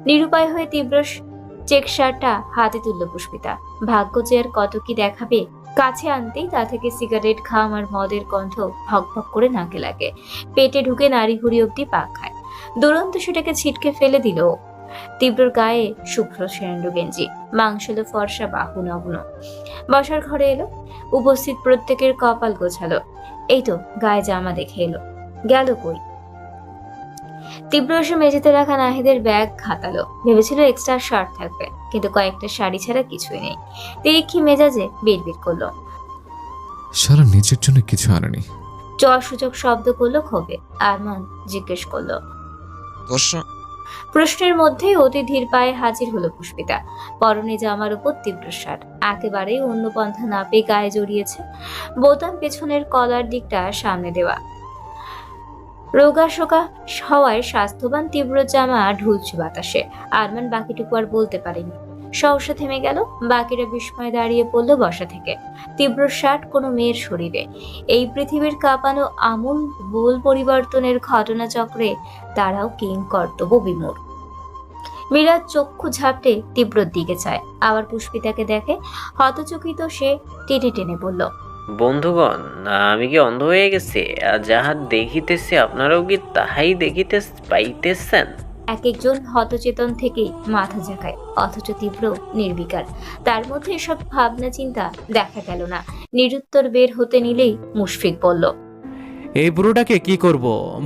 নিরুপায় হয়ে তীব্র চেক শার্টটা হাতে তুলল পুষ্পিতা। ভাগ্য যে আর কত কি দেখাবে। কাছে আনতেই তা থেকে সিগারেট ঘাম আর মদের গন্ধ ভক ভক করে নাকে লাগে। পেটে ঢুকে নাড়ি ভুড়ি অব্দি পাক খায়। দুরন্ত সেটাকে ছিটকে ফেলে দিল। তীব্রর গায়ে শুভ্র সেন্ডু গেঞ্জি, মাংসলো ফর্সা বাহু নগ্ন। বসার ঘরে এলো। উপস্থিত প্রত্যেকের কপাল গোছালো। এই তো গায়ে জামা দেখে এলো। গেল কই? তীব্র এসে মেঝেতে রাখা নাহিদের ব্যাগ খাতালো। ভেবেছিল এক্সট্রা শার্ট থাকবে, কিন্তু কয়েকটা শাড়ি ছাড়া কিছুই নেই। তিরিক্ষি মেজাজে বিড়বিড় করলো। সারা নিজের জন্য কিছু আনেনি। সূচক শব্দ করলো ক্ষোভে। আরমান জিজ্ঞেস করলো, দর্শন প্রশ্নের মধ্যেই অতি ধীর পায়ে হাজির হলো পুষ্পিতা। পরনে জামার উপর তীব্র শার্ট, একেবারেই অন্য পন্থা না পেয়ে গায়ে জড়িয়েছে। বোতাম পেছনের কলার দিকটা সামনে দেওয়া। রোগাশোকা হওয়ায় স্বাস্থ্যবান তীব্র জামা ঢুলছে বাতাসে। আরমান বাকিটুকু আর বলতে পারেনি। সহসা থেমে গেল। বাকিরা বিস্ময়ে দাঁড়িয়ে পড়লো বসা থেকে। তীব্র শার্ট কোনো মেয়ের শরীরে। এই পৃথিবীর কাঁপানো আমূল ভুল পরিবর্তনের ঘটনাচক্রে তারাও কিং কর্তব্য বিমূঢ়। মীরাজ চক্ষু ঝাপটে তীব্রর দিকে চায়, আবার পুষ্পিতাকে দেখে। হতচকিত সে টেনে টেনে বলল, বন্ধুগণ, আমি কি অন্ধ হয়ে গেছি? আর যাহা দেখিতেছি আপনারাও কি তাহাই দেখিতে পাইতেছেন? এক একজন হতচেতন থেকেই মাথা ঝাঁকায়, অথচ তীব্র নির্বিকার। তার মধ্যে এসব ভাবনা চিন্তা দেখা গেল না। নিরুত্তর বের হতে নিলেই মুশফিক বলল, এই বুড়োটাকে কি করব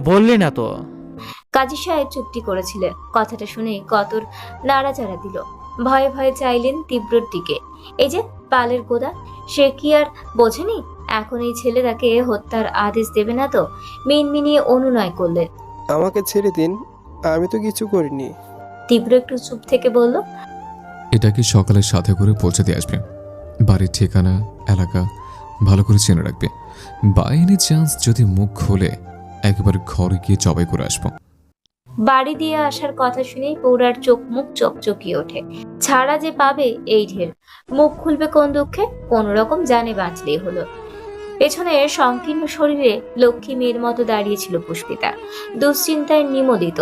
বললি না তো? কাজী সাহেব চুক্তি করেছিলেন। কথাটা শুনে কতর নাড়াচাড়া দিল। ভয়ে ভয়ে চাইলেন তীব্রর দিকে। এই যে পালের গোদা, সে কি আর বোঝেনি? এখন এই ছেলে তাকে হত্যার আদেশ দেবে না তো? মিনমিনিয়ে অনুনয় করলেন, আমাকে ছেড়ে দিন, আমি তো কিছু করিনি। তীব্র একটু চুপ থেকে বলল, এটা কি সকালে সাথে করে পৌঁছে দিয়ে আসবে? বাড়ির ঠিকানা এলাকা ভালো করে চেনে রাখবে। বাই এনি চান্স যদি মুখ খোলে একেবারে ঘরে গিয়ে জবাই করে আসবো। বাড়ি দিয়ে আসার কথা শুনেই পৌরার চোখ মুখ চকচকিয়ে ওঠে। ছাড়া যে পাবে এই ঢের, মুখ খুলবে কোন দুঃখে? কোন রকম জানে বাঁচলেই হলো। পেছনে সংকীর্ণ শরীরে লক্ষ্মী মেয়ের মতো দাঁড়িয়েছিল পুষ্পিতা, দুশ্চিন্তায় নিমোদিত।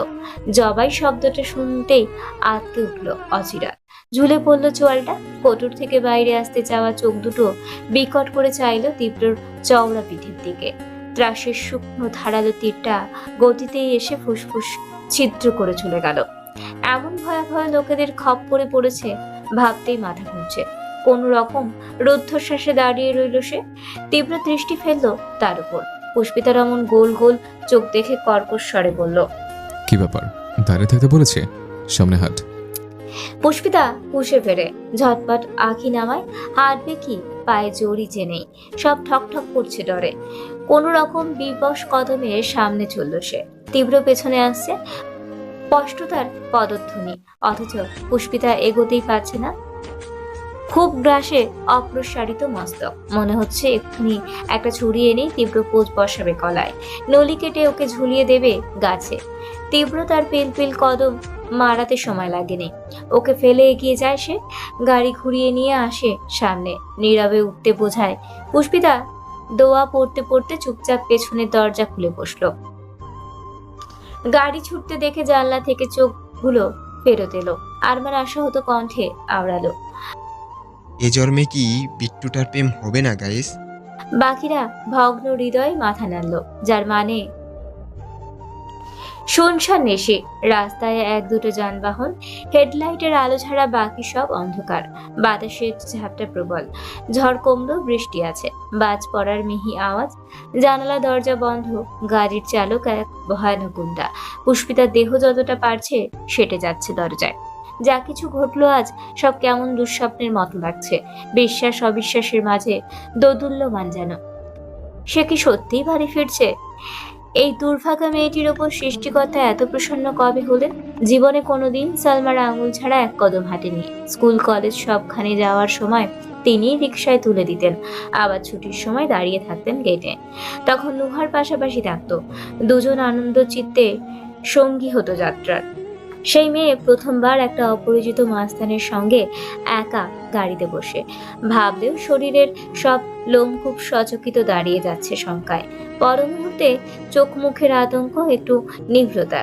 জবাই শব্দটা শুনতেই আটকে উঠল অচিরা। ঝুলে পড়ল চোয়ালটা। কোটর থেকে বাইরে আসতে চাওয়া চোখ দুটো বিকট করে চাইল তীব্রর চওড়া পিঠের দিকে। ত্রাসের শুকনো ধারালো তীরটা গতিতেই এসে ফুসফুস ছিদ্র করে চলে গেল। এমন ভয়াবহ লোকেদের খপ্পরে পড়েছে ভাবতেই মাথা ঘুরছে। কোন রকম রুদ্ধশ্বাসে দাঁড়িয়ে রইল সে। তীব্র দৃষ্টি ফেলল তার উপর। পুষ্পিতার এমন গোল গোল চোখ দেখে কর্কশ স্বরে বলল, কি ব্যাপার, দাঁড়িয়ে থাকতে বলেছে? সামনে হাট। পুষ্পিতা হুঁশে ফেরে ঝটপট আঁখি নামায়। হাঁটবে কি, পায়ে জড়ি যে নেই, সব ঠক ঠক করছে ডরে। কোন রকম বিবশ কদমে সামনে চলল সে। তীব্র পেছনে আসছে, স্পষ্ট তার পদধ্বনি, অথচ পুষ্পিতা এগোতেই পারছে না। খুব গ্রাসে অপ্রসারিত মস্তক, মনে হচ্ছে এক্ষুনি একটা ছুরি এনেই তীব্র পোজ বসাবে গলায়, নলি কেটে ওকে ঝুলিয়ে দেবে গাছে। তীব্র তার পিলপিল কদম মারাতে সময় লাগেনি, ওকে ফেলে এগিয়ে যায় সে। গাড়ি ঘুরিয়ে নিয়ে আসে সামনে, নীরবে উঠতে বোঝায়। পুষ্পিতা দোয়া পড়তে পড়তে চুপচাপ পেছনের দরজা খুলে বসলো। গাড়ি ছুটতে দেখে জানলা থেকে চোখগুলো ফেরত এলো। আরমান আশাহত কণ্ঠে আওড়ালো, এ জন্মে কি বিট্টুটার প্রেম হবে না গাইস? বাকিরা ভগ্ন হৃদয় মাথা নাড়ল, যার মানে শুনশান নেশে। রাস্তায় এক দুটো যানবাহন, হেডলাইটের আলো ছাড়া বাকি সব অন্ধকার। বাতাসের ঝাপটা প্রবল, ঝড় কমলো, বৃষ্টি আছে। বাজ পড়ার মিহি আওয়াজ, জানালা দরজা বন্ধ। গাড়ির চালক এক ভয়ানক গুন্ডা। পুষ্পিতার দেহ যতটা পারছে সেটে যাচ্ছে দরজায়। যা কিছু ঘটলো আজ, সব কেমন দুঃস্বপ্নের মতো লাগছে। বিশ্বাস অবিশ্বাসের মাঝে দোদুল্যমান যেন। সে কি সত্যিই বাড়ি ফিরছে? এই দুর্ভাগা মেয়েটির ওপর সৃষ্টিকর্তা এত প্রসন্ন কবে হলেন? জীবনে কোনোদিন সালমার আঙুল ছাড়া এক কদম হাঁটেনি। স্কুল কলেজ সবখানে যাওয়ার সময় তিনিই রিকশায় তুলে দিতেন, আবার ছুটির সময় দাঁড়িয়ে থাকতেন গেটে। তখন নুহার পাশাপাশি থাকতো, দুজন আনন্দ চিত্তে সঙ্গী হতো যাত্রার। সেই মেয়ে প্রথমবার একটা অপরিচিত মাস্তানের সঙ্গে একা গাড়িতে বসে। ভাবলেও শরীরের সব লোমকূপ সচকিত দাঁড়িয়ে যাচ্ছে শঙ্কায়। পর মুহূর্তে চোখ মুখের আতঙ্ক, একটু নিভৃতা।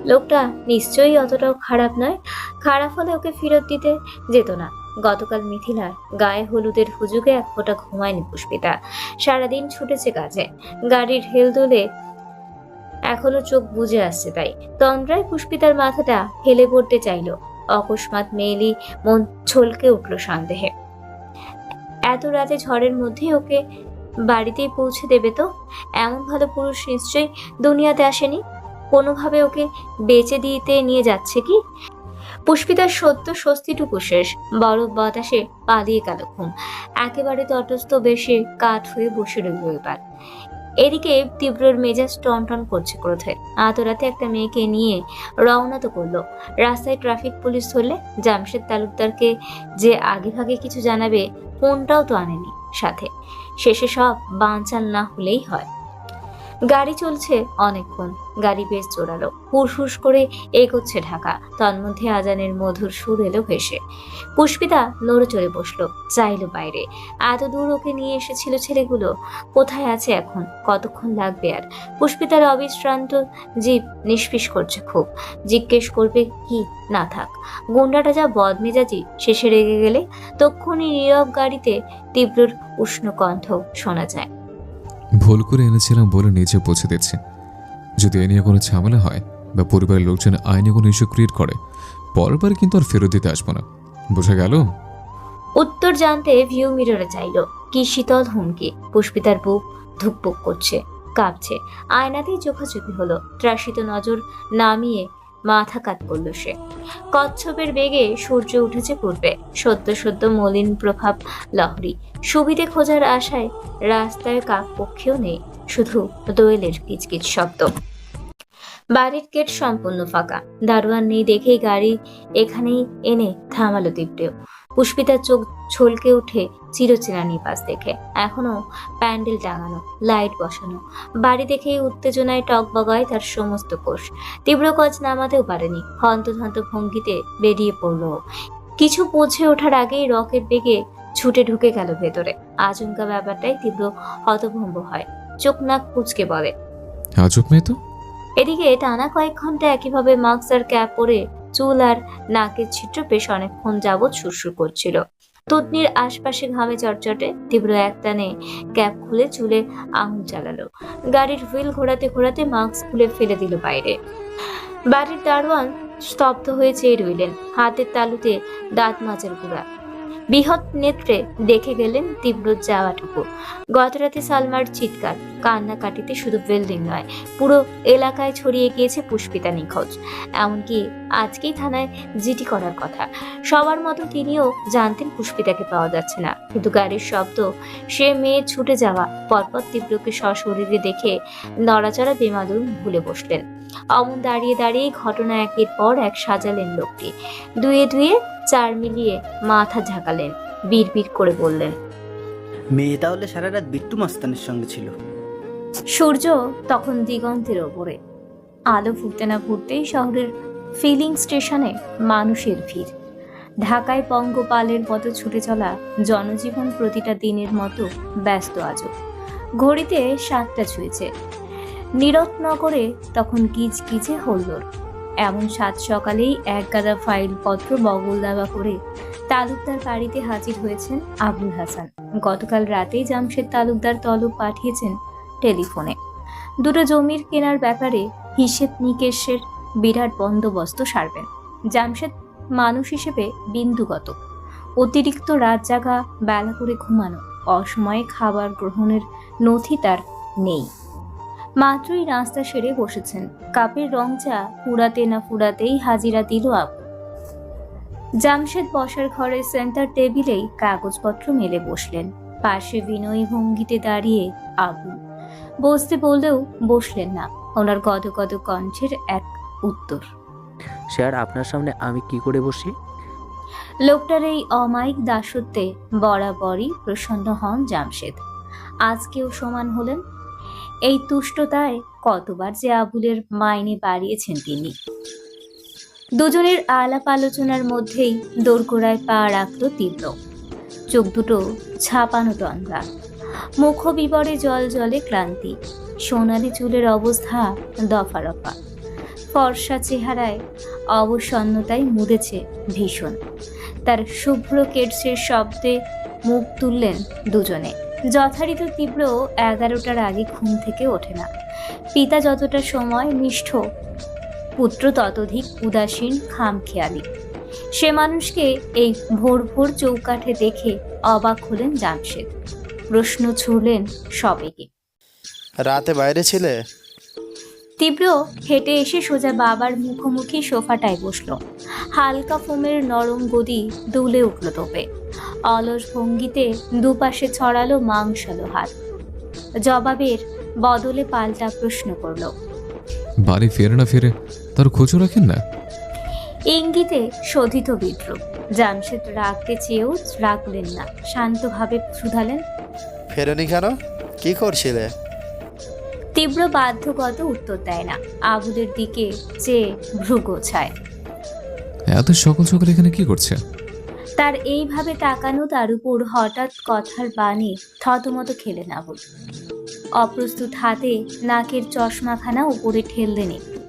লোকটা নিশ্চয়ই অতটাও খারাপ নয়, খারাপ হলে ওকে ফেরত দিতে যেত না। গতকাল মিথিলার গায়ে হলুদের হুজুগে এক ফোঁটা ঘুমায়নি পুষ্পিতা। সারাদিন ছুটেছে কাজে, গাড়ির হেলদোলে এখনো চোখ বুজে আসছে। তাই তন্দ্রায় পুষ্পিতার মাথাটা হেলে পড়তে চাইল। অকস্মাৎ মেয়েলি মন ছলকে উঠল সন্দেহে। এত রাতে ঝড়ের মধ্যে ওকে বাড়িতেই পৌঁছে দেবে তো? এমন ভালো পুরুষ নিশ্চয়ই দুনিয়াতে আসেনি। কোনোভাবে ওকে বেঁচে দিতে নিয়ে যাচ্ছে কি? পুষ্পিতার সত্য স্বস্তিটুকু শেষ। বরফ বাতাসে পালিয়ে গেল ঘুম। একেবারে তটস্থ বেশে কাঠ হয়ে বসে রইল এবার। এদিকে তীব্রর মেজাজ টনটন করছে ক্রোধে। আতরাতে একটা মেয়েকে নিয়ে রওনা তো করলো। রাস্তায় ট্রাফিক পুলিশ ধরলে জামশেদ তালুকদারকে যে আগে ভাগে কিছু জানাবে, ফোনটাও তো আনেনি সাথে। শেষে সব বানচাল না হলেই হয়। গাড়ি চলছে অনেকক্ষণ, গাড়ি বেশ জোরালো, হুড়হুড় করে এগোচ্ছে ঢাকা। তন্মধ্যে আজানের মধুর সুর এলো ভেসে। পুষ্পিতা নড়ে চড়ে বসলো, চাইলো বাইরে। এত দূর ওকে নিয়ে এসেছিল ছেলেগুলো, কোথায় আছে এখন? কতক্ষণ লাগবে আর? পুষ্পিতার অবিশ্রান্ত জীব নিষ্পিস করছে খুব। জিজ্ঞেস করবে কি না থাক। গুন্ডাটা যা বদমেজাজি, শেষে রেগে গেলে তক্ষুনি নীরব গাড়িতে তীব্রর উষ্ণ কণ্ঠ শোনা যায়, ভুল করে এনেছিলাম বলে নিজে পৌঁছে দিচ্ছে। যদি এ নিয়ে কোনো ঝামেলা হয় বা পরিবারের লোকজন আইনে কোনো ইস্যু ক্রিয়েট করে, পরবার কিন্তু আর ফেরত দিতে আসবো না। বোঝা গেল? উত্তর জানতে ভিউ মিররে চাইল। কি শীতল হুমকি! পুষ্পিতার বুক ধুকপুক করছে, কাঁপছে। আয়নাতেই চোখাচোখি হলো। ত্রাসিত নজর নামিয়ে মাথা কাত করল সে। কচ্ছপের বেগে সূর্য উঠেছে পূর্বে, সদ্য সদ্য মলিন প্রভাব লহরী। সুবিধে খোঁজার আশায় রাস্তায় কাক পক্ষেও নেই, শুধু দোয়েলের কিচকিচ শব্দ। বাড়ির গেট সম্পূর্ণ ফাঁকা, দারোয়ান নেই দেখেই গাড়ি এখানেই এনে থামালো তীব্র। পুষ্পিতার চোখ ছলকে উঠে চিরচেনা পাশ দেখে। এখনো প্যান্ডেল টাঙানো, লাইট বসানো, বাড়ি দেখেই উত্তেজনায় টকবগায় তার সমস্ত কোষ। তীব্র কচ নামাতেও পারেনি, হন্তদন্ত ভঙ্গিতে বেরিয়ে পড়ল। কিছু বুঝে ওঠার আগেই রকেট বেগে ছুটে ঢুকে গেল ভেতরে। আচমকা ব্যাপারটাই তীব্র হতভম্ব হয়, চোখ নাক কুচকে বলে। আজব মেয়ে তো। এদিকে টানা কয়েক ঘন্টা একইভাবে মাস্ক আর ক্যাপ পরে চুল আর নাকের ছিদ্র বেশ অনেকক্ষণ যাবৎ সুরসুর করছিল। তুতনির আশপাশে ঘামে চটচটে। তীব্র একটানে ক্যাপ খুলে চুলে আঙুল চালালো। গাড়ির হুইল ঘোরাতে ঘোরাতে মাস্ক খুলে ফেলে দিল বাইরে। বাড়ির দারোয়ান স্তব্ধ হয়ে চেয়ে রইলেন, হাতের তালুতে দাঁত মাজার গুঁড়া। বৃহৎ নেত্রে দেখে গেলেন তীব্র যাওয়াটুকু। গতরাতে সালমার চিৎকার কান্নাকাটিতে শুধু বিল্ডিং নয়, পুরো এলাকায় ছড়িয়ে গিয়েছে পুষ্পিতা নিখোঁজ। এমনকি আজকেই থানায় জিডি করার কথা। সবার মতো তিনিও জানতেন পুষ্পিতাকে পাওয়া যাচ্ছে না, কিন্তু গাড়ির শব্দ, সে মেয়ে ছুটে যাওয়া, পরপর তীব্রকে সশরীরে দেখে নড়াচড়া বেমালুম ভুলে বসলেন। অমন দাঁড়িয়ে দাঁড়িয়ে ঘটনা একের পর এক সাজালেন লোকটি। দুয়ে দুয়ে চার মিলিয়ে মাথা ঝাঁকালেন, বিড়বিড় করে বললেন, মেয়ে তাহলে সারা রাত বিট্টু মাস্তানের সঙ্গে ছিল। সূর্য তখন দিগন্তের ওপরে। আলো ফুটতে না ফুটতেই শহরের ফিলিং স্টেশনে মানুষের ভিড়। ঢাকায় পঙ্গপালের মতো ছুটে চলা জনজীবন প্রতিটা দিনের মতো ব্যস্ত আজও। ঘড়িতে 7টা ছুঁয়েছে। নীরত্নগরে তখন কিচকিচে হল্লোড়। এমন সাত সকালেই এক গাদা ফাইলপত্র বগল দাবা করে তালুকদার বাড়িতে হাজির হয়েছেন আবুল হাসান। গতকাল রাতেই জামশেদ তালুকদার তলব পাঠিয়েছেন টেলিফোনে। দুটো জমির কেনার ব্যাপারে হিসেব নিকেশের বিরাট বন্দোবস্ত সারবেন। জামশেদ মানুষ হিসেবে বিন্দুগত, অতিরিক্ত রাত জাগা, বেলা করে ঘুমানো, অসময়ে খাবার গ্রহণের নথি তার নেই। মাত্রই নাস্তা সেরে বসেছেন, কাপের রং চা ফুরাতে না ফুরাতেই হাজিরা দিল আবু। জামশেদ বসার ঘরের সেন্টার টেবিলেই কাগজপত্র মেলে বসলেন। পাশে বিনয়ী ভঙ্গিতে দাঁড়িয়ে আবু। বসতে বললেও বসলেন না। ওনার গদগদ কণ্ঠের এক উত্তর, স্যার আপনার সামনে আমি কি করে বসি? লোকটার এই অমায়িক দাসত্বে বরাবরই প্রসন্ন হন জামশেদ। আজকেও সমান হলেন। এই তুষ্টতায় কতবার যে আবুলের মাইনে বাড়িয়েছেন তিনি। দুজনের আলাপ আলোচনার মধ্যেই দোরগোড়ায় পা রাখল তীব্র। চোখ দুটো ছাপানো তন্দ্রা, মুখ বিবরে জল জলে ক্লান্তি। সোনালি চুলের অবস্থা দফা রফা, ফর্সা চেহারায় অবসন্নতায় মুদেছে ভীষণ। তার শুভ্র কেটসের শব্দে মুখ তুললেন দুজনে। যথারীতি তীব্র 11টার আগে ঘুম থেকে ওঠে না। পিতা যতটা সময় নিষ্ঠ, পুত্র ততোধিক উদাসীন খামখেয়ালি। সে মানুষকে এই ভোর ভোর চৌকাঠে দেখে অবাক হলেন জামশেদ। প্রশ্ন ছুড়লেন সবেগে, রাতে বাইরে ছিলে? তীব্র হেঁটে এসে সোজা বাবার মুখোমুখি সোফাটায় বসলো। হালকা ফোমের নরম গদি দুলে উঠল তোপে। অলস ভঙ্গিতে দুপাশে ছড়ালো মাংসালো হাত। জবাবের বদলে পাল্টা প্রশ্ন করল, বাড়ি ফেরে না ফেরে তার খোঁজও রাখেন না? ইঙ্গিতে শোধিত বিদ্রুপ। জামশেদ রাগতে চেয়েও রাখলেন না, শান্তভাবে শুধালেন, ফেরোনি কেন? কি করছিলে? তীব্র বাধ্যগত উত্তর দেয় না, আবুলের দিকে চেয়ে ভ্রু গোছায়। এত সকাল সকাল এখানে কি করছে? তার এইভাবে তাকানো, তার উপর হঠাৎ কথার বাণী থতমত খেলেন আবুল। অপ্রস্তুত হাতে নাকের চশমাখানা উপরে ঠেললেন একটু।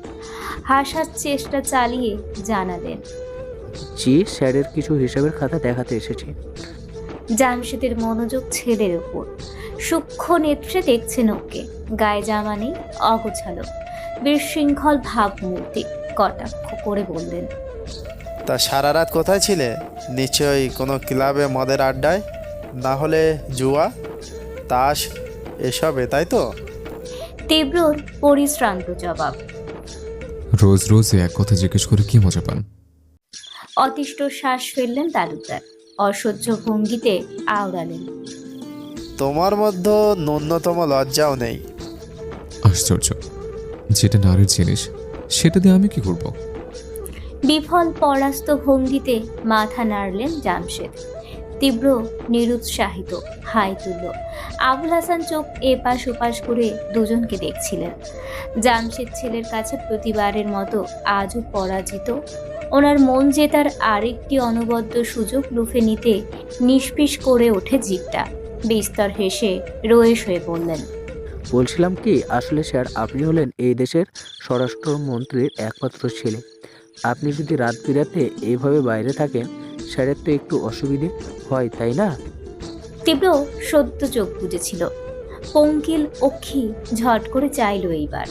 হাসার চেষ্টা চালিয়ে জানালেন, জি স্যারের কিছু হিসাবের খাতা দেখাতে এসেছি। জামশেদের মনোযোগ ছেলের উপর। সূক্ষ্ম নেত্রে দেখছেন ওকে। গায়ে জামা নেই, অগোছালো, বিশৃঙ্খল ভাবমূর্তি। কটাক্ষ করে বললেন, তা সারা রাত কোথায় ছিলে? নিশ্চয়ই কোনো ক্লাবে মদের আড্ডায়, না হলে জুয়া, তাস এসবে, তাই তো? তীব্রর পরিশ্রান্ত জবাব। রোজ রোজ এক কথা জিজ্ঞেস করে কি মজা পান? অতিষ্ঠ শ্বাস ফেললেন তালুকদার। অসহ্য ভঙ্গিতে আওড়ালেন, তোমার মধ্যে ন্যূনতম লজ্জাও নেই। আশ্চর্য, যেটা নারীর জিনিস সেটা দিয়ে আমি কি করব? বিফল পরাস্ত ভঙ্গিতে মাথা নাড়লেন জামশেদ। তীব্র নিরুৎসাহিত হাই তুলল। আবুল হাসান চোখ এপাশ ওপাশ করে দুজনকে দেখছিলেন। জামশেদ ছেলের কাছে প্রতিবারের মতো আজও পরাজিত। ওনার মন জেতার আরেকটি অনবদ্য সুযোগ লুফে নিতে নিষ্পিস করে ওঠে জিভটা। বিস্তর হেসে রোয়েশ হয়ে বললেন, বলছিলাম কি, আসলে স্যার আপনি হলেন এই দেশের স্বরাষ্ট্রমন্ত্রীর একমাত্র ছেলে। আপনি যদি রাত বিরাতে এইভাবে বাইরে থাকেন, স্যারের তো একটু অসুবিধে হয়, তাই না? তীব্র সদ্য চোখ বুজেছিল। পঙ্কিল অক্ষি ঝট করে চাইল এইবার।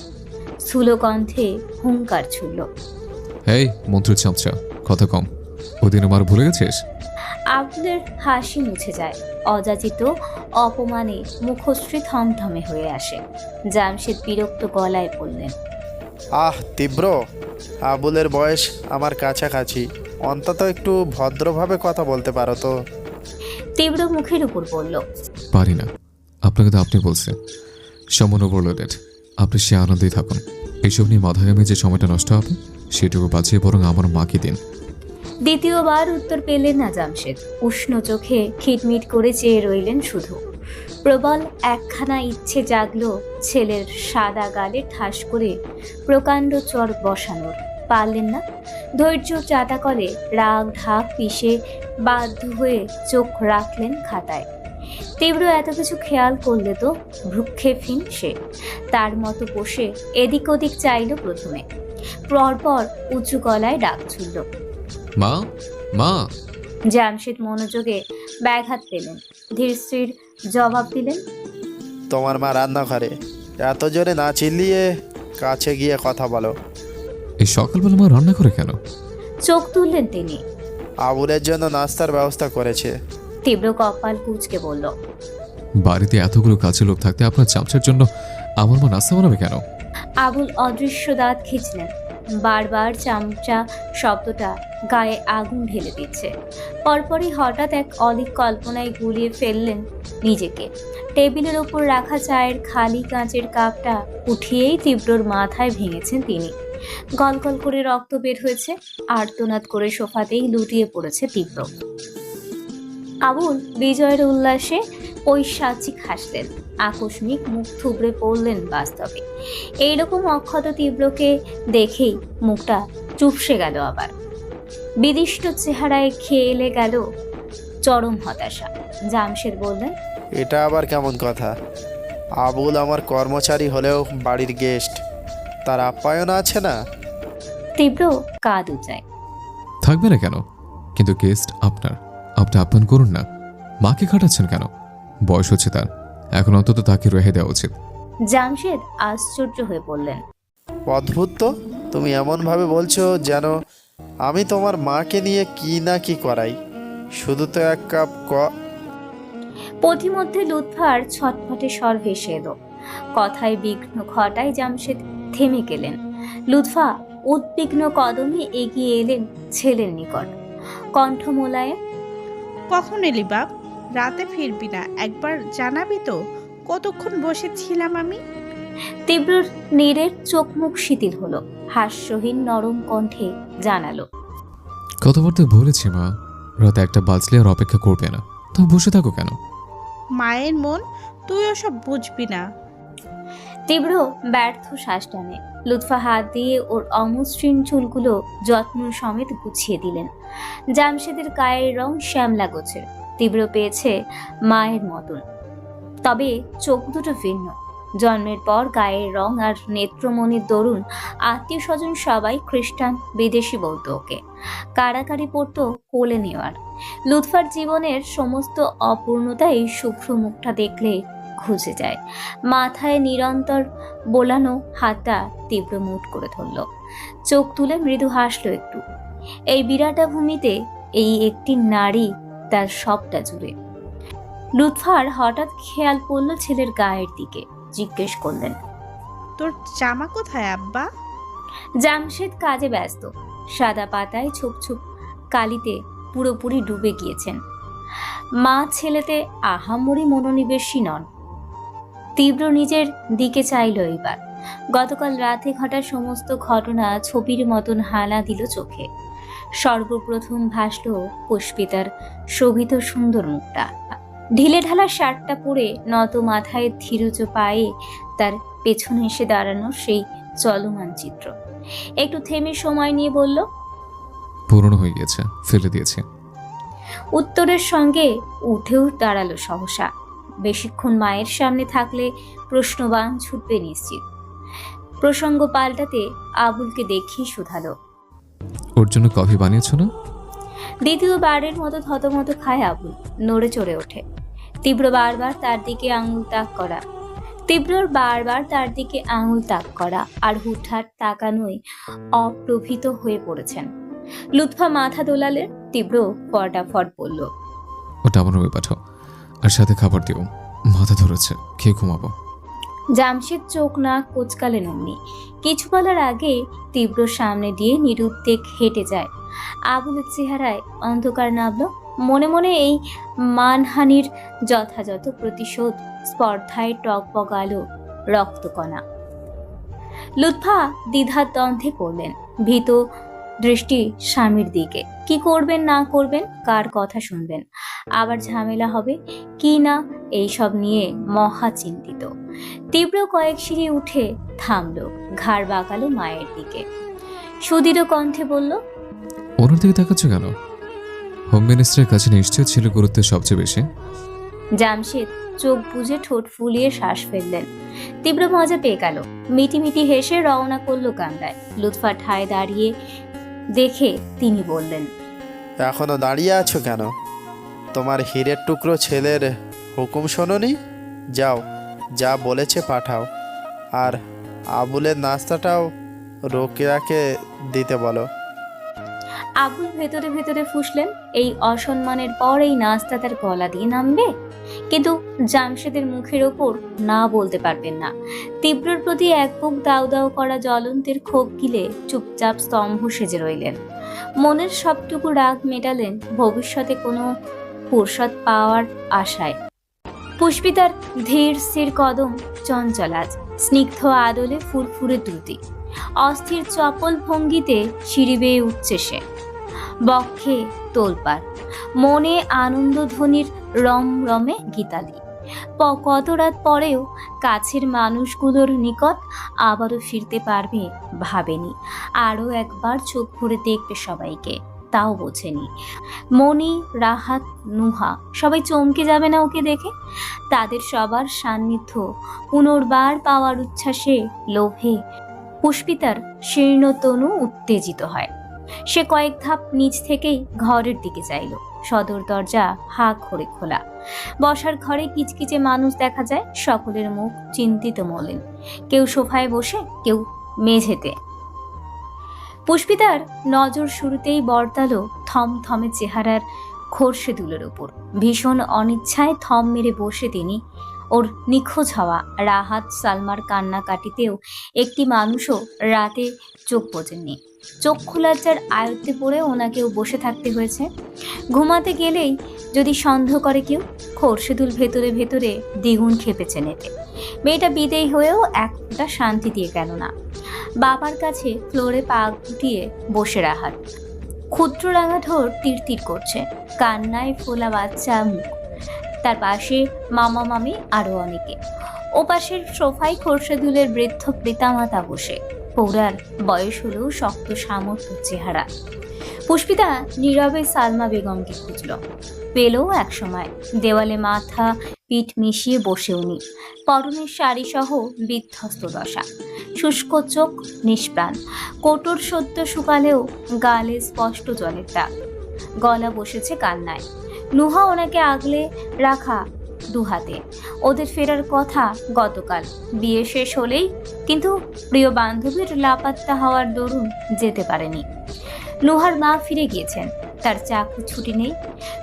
স্থূল কণ্ঠে হুঙ্কার ছুড়ল, এই মন্ত্রীর চামচা, কথা কম। ওদিন আমার ভুলে গেছিস? আবুলের হাসি মুছে যায়। অযাচিত অপমানে মুখশ্রী থমথমে হয়ে আসে। জামশেদ বিরক্ত গলায় বললেন, তীব্র, আবুলের বয়স আমার কাছাকাছি, অন্তত একটু ভদ্রভাবে কথা বলতে পারো তো। তীব্র মুখের উপর বলল, পারি না। আপনাকে তো আপনি বলছেন, সামান্য ওভারলোডেড। আপনি সে আনন্দেই থাকুন। এইসব নিয়ে মাথা ঘামে যে সময়টা নষ্ট হবে, সেটুকু বাঁচিয়ে বরং আমার মাকে দিন। দ্বিতীয়বার উত্তর পেলেন না জামশেদ। উষ্ণ চোখে খিটমিট করে চেয়ে রইলেন শুধু। প্রবল একখানা ইচ্ছে জাগলো ছেলের সাদা গালে ঠাস করে প্রকাণ্ড চর বসানোর। পারলেন না। ধৈর্য চাটা করে রাগ ঢাক পিষে বাধ্য হয়ে চোখ রাখলেন খাতায়। তীব্র এত কিছু খেয়াল করলে তো ভ্রুক্ষেপহীন সে। তার মতো বসে এদিক ওদিক চাইল প্রথমে, পরপর উঁচু গলায় ডাক ছুড়ল, মা, মা। জামশেদ মনোযোগে ব্যাঘাত পেলেন। ধীর স্থির জবাব দিলেন, তোমার মা রান্নাঘরে। এত জোরে না চিল্লিয়ে কাছে গিয়ে কথা বলো। এই সকালবেলা মা রান্না করে কেন? চোখ তুললেন তিনি। আবুলের জন্য নাস্তার ব্যবস্থা করেছে। তীব্র কপাল কুঁচকে বলল, বাড়িতে এতগুলো কাজের লোক থাকতে আপনার চামচার জন্য আমার মা নাস্তা বানাবে কেন? আবুল অদৃশ্য দাঁত খিঁচলেন। বারবার চামচা শব্দটা গায়ে আগুন ঢেলে দিচ্ছে। পরপরই হঠাৎ এক অলীক কল্পনায় গুলিয়ে ফেললেন নিজেকে। টেবিলের ওপর রাখা চায়ের খালি কাঁচের কাপটা উঠিয়েই তীব্রর মাথায় ভেঙেছেন তিনি। গলগল করে রক্ত বের হয়েছে। আর্তনাদ করে সোফাতেই লুটিয়ে পড়েছে তীব্র। আবুল বিজয়ের উল্লাসে ঐশাচিক হাসলেন। আকস্মিক মুখ থুবড়ে পড়লেন বাস্তবে। এইরকম অক্ষত তীব্রকে দেখেই মুখটা চুপসে গেল। আবার বিদিষ্ট চেহারায় খেয়ে গেল চরম হতাশা। জামশেদ বললেন, এটা আবার কেমন কথা? আবুল আমার কর্মচারী হলেও বাড়ির গেস্ট, তার আপ্যায়ন আছে না? তীব্র কাঁদ উচায়। থাকবে না কেন? কিন্তু গেস্ট আপনার, আপনি আপ্যায়ন করুন না। মাকে খাটাচ্ছেন কেন? বয়স হচ্ছে তার, এখন অন্তত তাকে রেখে দেওয়া উচিত। জামশেদ আশ্চর্য হয়ে বললেন, অদ্ভুত তো, তুমি এমনভাবে বলছো যেন আমি তোমার মাকে নিয়ে কি না কি করাই। শুধু তো এক কাপ পথিমধ্যে লুৎফার ছটফটে স্বর ভেসে এলো। কথায় বিঘ্ন ঘটায় জামশেদ থেমে গেলেন। লুৎফা উদ্বিগ্ন কদমে এগিয়ে এলেন ছেলের নিকট। কণ্ঠ মোলায়েম, কখন এলি বাপ? রাতে ফিরবি না, একবার জানাবি তো কতক্ষণ বসেছিলাম আমি। তীব্রর নীরের চোখ মুখ শিথিল হলো। হাস্যহীন নরম কণ্ঠে জানালো, কতবার তো বলেছি মা, রাত 1টা বাজলে আর অপেক্ষা করবে না, তো বসে থাকো কেন? মায়ের মন, তুই ওসব বুঝবি না। তীব্র ব্যর্থ শ্বাস টানে। লুৎফা হাত দিয়ে ওর অমসৃণ চুলগুলো যত্ন সমেত গুছিয়ে দিলেন। জামশেদের গায়ের রং শ্যামলা গোছের। তীব্র পেয়েছে মায়ের মতন, তবে চোখ দুটো ভিন্ন। জন্মের পর গায়ের রং আর নেত্রমণির দরুন আত্মীয় স্বজন সবাই খ্রিস্টান বিদেশি বলতো ওকে। কাড়াকাড়ি পড়তো কোলে নেওয়ার। লুৎফার জীবনের সমস্ত অপূর্ণতা এই শুভ্র মুখটা দেখলে খুঁজে যায়। মাথায় নিরন্তর বোলানো হাতটা তীব্র মুঠ করে ধরল। চোখ তুলে মৃদু হাসল একটু। এই বিরাটা ভূমিতে এই একটি নারী তার সবটা জুড়ে। লুৎফার হঠাৎ খেয়াল পড়ল ছেলের গায়ের দিকে। জিজ্ঞেস করলেন, তোর জামা কোথায় আব্বা? জামশেদ কাজে ব্যস্ত। সাদা পাতায় ছোপ ছোপ কালিতে পুরোপুরি ডুবে গিয়েছেন। মা ছেলেতে আহামরি মনোনিবেশী নন। তীব্র নিজের দিকে চাইল এইবার। গতকাল রাতে ঘটা সমস্ত ঘটনা ছবির মতন হানা দিল চোখে। সর্বপ্রথম ভাসল পুষ্পিতার শোভিত সুন্দর মুখটা। ঢিলে ঢালা শার্টটা পরে নত মাথায় ধীরজ পায়ে তার পেছনে এসে দাঁড়ানো সেই চলমান চিত্র। একটু থেমে সময় নিয়ে বলল, পুরনো হয়ে গেছে, ফেলে দিয়েছে। উত্তরের সঙ্গে উঠেও দাঁড়ালো সহসা। বেশিক্ষণ মায়ের সামনে থাকলে প্রশ্নবাণ ছুটবে নিশ্চিত। প্রসঙ্গ পাল্টাতে আবুলকে দেখিয়ে শুধালো, ওর জন্য কফি বানিয়েছো না? দ্বিতীয়বারের মতো থতমত খায় আবুল, নড়ে চড়ে ওঠে। তীব্রর বারবার তার দিকে আঙুল তাক করা আর হুটহাট তাকানোয় অপ্রভিত হয়ে পড়েছেন। লুৎফা মাথা দোলালে তীব্র ফটাফট বলল, ওটা আমার রুমে পাঠাও, আর সাথে খাবার দিও, মাথা ধরেছে, খেয়ে ঘুমাবো। জামশেদ চোখ নাক কোচকালেন অমনি। কিছু বলার আগে তীব্র সামনে দিয়ে নিরুদ্বেগ হেঁটে যায়। আবুলের চেহারায় অন্ধকার নামল। মনে মনে এই মানহানির যথাযথ প্রতিশোধ স্পর্ধায় টকবগালো রক্তকণা। লুৎফা দ্বিধার দ্বন্দ্বে পড়লেন, ভীত দৃষ্টি স্বামীর দিকে। কি করবেন না করবেন, কার কথা শুনবেন, আবার ঝামেলা হবে কি না, এইসব নিয়ে মহা চিন্তিত। তীব্র কয়েক সিঁড়ি উঠে থামলো, ঘাড় বাঁকালো মায়ের দিকে, সুদৃঢ় কণ্ঠে বলল, ওনার দিকে তাকাচ্ছ কেন? হোম মিনিস্টারের কাছে নিশ্চয় ছিল গুরুত্ব সবচেয়ে বেশি। জামশেদ চোখ বুজে ঠোঁট ফুলিয়ে শ্বাস ফেললেন। তীব্র মজা পেয়ে গেল, মিটিমিটি হেসে রওনা করলো কামরায়। লুৎফা ঠায় দাঁড়িয়ে দেখে তিনি বললেন, এখনো দাঁড়িয়ে আছো কেন? তোমার হীরের টুকরো ছেলের হুকুম শোনোনি? যাও, যা বলেছে পাঠাও, আর আবুলের নাস্তাটাও রোকেয়াকে দিতে বলো। আবুল ভেতরে ভেতরে ফুঁসলেন, এই অসম্মানের পর এই নাস্তা তার গলা দিয়ে নামবে? কিন্তু জামশেদের মুখের ওপর না বলতে পারবেন না। তীব্রর প্রতি এক বুক দাউ দাউ করা জ্বলন্তের ক্ষোভ গিলে চুপচাপ স্তম্ভ সেজে রইলেন। মনের সবটুকু রাগ মেটালেন ভবিষ্যতে কোনো ফুরসত পাওয়ার আশায়। পুষ্পিতার ধীর স্থির কদম চঞ্চল আজ, স্নিগ্ধ আদলে ফুরফুরে দ্রুতি, অস্থির চপল ভঙ্গিতে সিঁড়ি বেয়ে উঠছে সে। বক্ষে তোলপাড়, মনে আনন্দধ্বনির রমরমে গীতালি। কত রাত পরেও কাছের মানুষগুলোর নিকট আবারও ফিরতে পারবে ভাবেনি। আরও একবার চোখ ভরে দেখবে সবাইকে, তাও বোঝেনি। মনি, রাহাত, নুহা সবাই চমকে যাবে না ওকে দেখে? তাদের সবার সান্নিধ্য পুনর্বার পাওয়ার উচ্ছ্বাসে লোভে পুষ্পিতার শীর্ণতনু উত্তেজিত হয়। সে কয়েক ধাপ নিচ থেকেই ঘরের দিকে চাইল। সদর দরজা হা করে খোলা। বসার ঘরে কিচকিচে মানুষ দেখা যায়, সকলের মুখ চিন্তিত মলিন। কেউ সোফায় বসে, কেউ মেঝেতে। পুষ্পিতার নজর শুরুতেই বর্তালো থমথমে চেহারার খোরশেদুলের উপর। ভীষণ অনিচ্ছায় থম মেরে বসে তিনি। ওর নিখোঁজ হওয়া রাহাত, সালমার কান্নাকাটিতেও একটি মানুষও রাতে চোখ বোঝেননি। চক্ষু লজ্জার আয়ত্তে পড়ে ওনাকেও বসে থাকতে হয়েছে। ঘুমাতে গেলেই যদি সন্দেহ করে কেউ, খোরশেদুল ভেতরে ভেতরে দ্বিগুণ খেপেছে নেতে। মেয়েটা বিদেয়ী হয়েও এক ফোঁটা শান্তি দিয়ে গেল না। বাবার কাছে ফ্লোরে পা গুটিয়ে বসে রাহাত। ক্ষুদ্র রাঙা ঠোঁট তীর তীর করছে, কান্নায় ফোলা বাচ্চা মুখ। তার পাশে মামা মামি আরো অনেকে। ও পাশের সোফায় খোরশেদুলের বৃদ্ধ পিতামাতা বসে। পৌরার বয়স হলেও শক্ত সামর্থ্য চেহারা। পুষ্পিতা নীরবে সালমা বেগমকে খুঁজল, পেলেও এক সময়। দেওয়ালে মাথা পিঠ মিশিয়ে বসে উনি, পরনের শাড়ি সহ বিধ্বস্ত দশা, শুষ্ক চোখ, নিষ্প্রাণ। কোটর সদ্য শুকালেও গালে স্পষ্ট জলের দাগ। গলা বসেছে কান্নায়। নুহা ওনাকে আগলে রাখা দুহাতে। ওদের ফেরার কথা গতকাল, বিয়ে শেষ হলেই, কিন্তু প্রিয় বান্ধবীর লাপাত্তা হওয়ার দরুন যেতে পারেনি। নুহার মা ফিরে গিয়েছেন, তার চাকরি ছুটি নেই।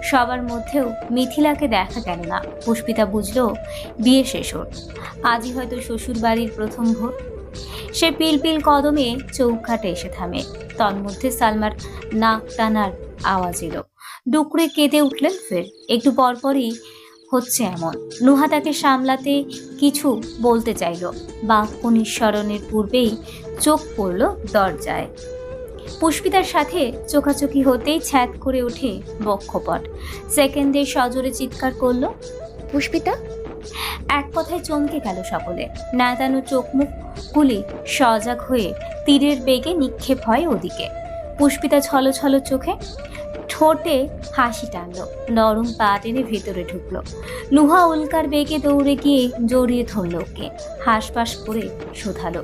সবার মধ্যেও মিথিলাকে দেখা গেল না। পুষ্পিতা বুঝল বিয়ে শেষ ওর। আজই হয়তো শ্বশুর বাড়ির প্রথম ভোর। সে পিলপিল কদমে চৌকাটে এসে থামে। তন্মধ্যে সালমার নাক টানার আওয়াজ এলো। ডুকরে কেঁদে উঠলেন ফের। একটু পরপরই হচ্ছে এমন। নুহা তাকে সামলাতে কিছু বলতে চাইল, বাক্য নিঃসরণের পূর্বেই চোখ পড়ল দরজায়। পুষ্পিতার সাথে চোখাচোখি হতেই ছ্যাদ করে ওঠে বক্ষপট। সেকেন্ডে সজোরে চিৎকার করলো, পুষ্পিতা! এক কথায় চমকে গেল সকলে। নাদানো চোখ মুখ গুলি সজাগ হয়ে তীরের বেগে নিক্ষেপ হয় ওদিকে। পুষ্পিতা ছলো ছলো চোখে, ঠোঁটে হাসি টানলো, নরম পা টেনে ভেতরে ঢুকলো। নুহা উল্কার বেগে দৌড়ে গিয়ে জড়িয়ে ধরলো ওকে, হাঁসফাঁস করে শোধালো,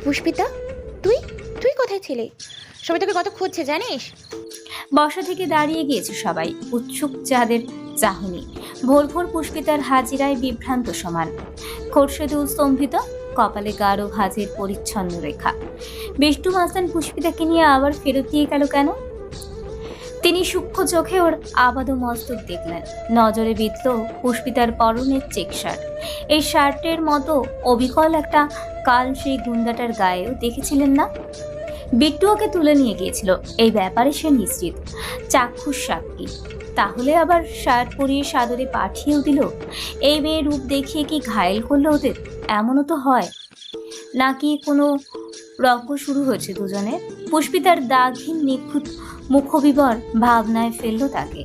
পুষ্পিতা, তুই তুই কোথায় ছিলে? সবাই তোকে কত খুঁজছে জানিস? বসা থেকে দাঁড়িয়ে গিয়েছে সবাই, উৎসুক যাদের চাহনি। ভোর ভোর পুষ্পিতার হাজিরায় বিভ্রান্ত সমান। খোরশেদুল স্তম্ভিত, কপালে গাঢ় ভাঁজের পরিচ্ছন্ন রেখা। বিষ্টু মাস্তান পুষ্পিতাকে নিয়ে আবার ফেরত দিয়ে গেল কেন? তিনি সূক্ষ্ম চোখে ওর আবাদো মস্তক দেখলেন। নজরে বিঁধল পুষ্পিতার পরনের চেক শার্ট। এই শার্টের মতো অবিকল একটা কাল সেই গুন্ডাটার গায়েও দেখেছিলেন না? বিট্টু ওকে তুলে নিয়ে গিয়েছিল, এই ব্যাপারে সে নিশ্চিত। চাক্ষুষ সাক্ষী। তাহলে আবার শার্ট পরিয়ে সাদরে পাঠিয়েও দিল। এই মেয়ের রূপ দেখিয়ে কি ঘায়েল করলো ওদের? এমনও তো হয় নাকি কোনো রঙ্গ শুরু হয়েছে দুজনের? পুষ্পিতার দাগহীন নিখুঁত মুখবিবর ভাবনায় ফেললো তাকে।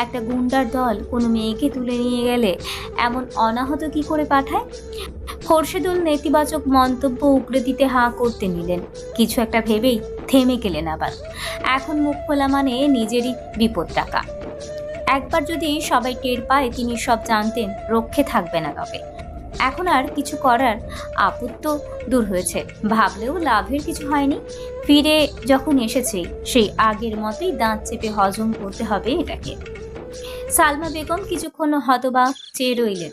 একটা গুন্ডার দল কোনো মেয়েকে তুলে নিয়ে গেলে এমন অনাহত কি করে পাঠায়? খোরশেদুল নেতিবাচক মন্তব্য উগড়ে দিতে হাঁ করতে নিলেন, কিছু একটা ভেবেই থেমে গেলেন আবার। এখন মুখ খোলা মানে নিজেরই বিপদ টাকা। একবার যদি সবাই টের পায় তিনি সব জানতেন, রক্ষে থাকবে না। তবে এখন আর কিছু করার আপত্ত দূর হয়েছে, ভাবলেও লাভের কিছু হয়নি। ফিরে যখন এসেছে সেই আগের মতোই দাঁত চেপে হজম করতে হবে এটাকে। সালমা বেগম কিছুক্ষণ হতবাক চেয়ে রইলেন,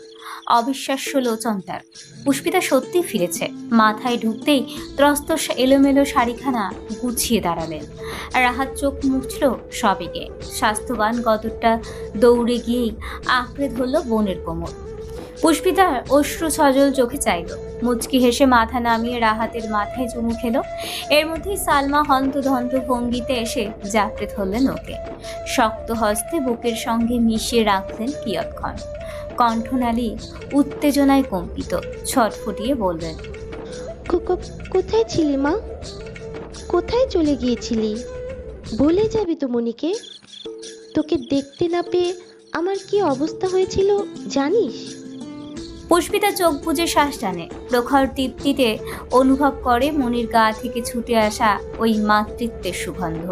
অবিশ্বাস্য লোচন তার। পুষ্পিতা সত্যি ফিরেছে। মাথায় ঢুকতেই ত্রস্ত এলোমেলো শাড়িখানা গুছিয়ে দাঁড়ালেন। রাহাত চোখ মুছল সবেগে। স্বাস্থ্যবান গদরটা দৌড়ে গিয়েই আঁকড়ে ধরল বোনের কোমর। পুষ্পিতা অশ্রু সজল চোখে চাইল, মুচকি হেসে মাথা নামিয়ে রাহাতের মাথায় চুমু খেল। এর মধ্যেই সালমা হন্তদন্ত ভঙ্গিতে এসে জাপটে ধরলেন ওকে। শক্ত হস্তে বুকের সঙ্গে মিশিয়ে রাখলেন কিয়ৎক্ষণ। কণ্ঠনালী উত্তেজনায় কম্পিত, ছটফটিয়ে বললেন, কোথায় ছিলি মা? কোথায় চলে গিয়েছিলি? বলে যাবি তো মনিকে? তোকে দেখতে না পেয়ে আমার কি অবস্থা হয়েছিল জানিস? পুষ্পিতা চোখ বুজে শ্বাস টানে। প্রখর তৃপ্তিতে অনুভব করে মনির গা থেকে ছুটে আসা ওই মাতৃত্বের সুগন্ধ।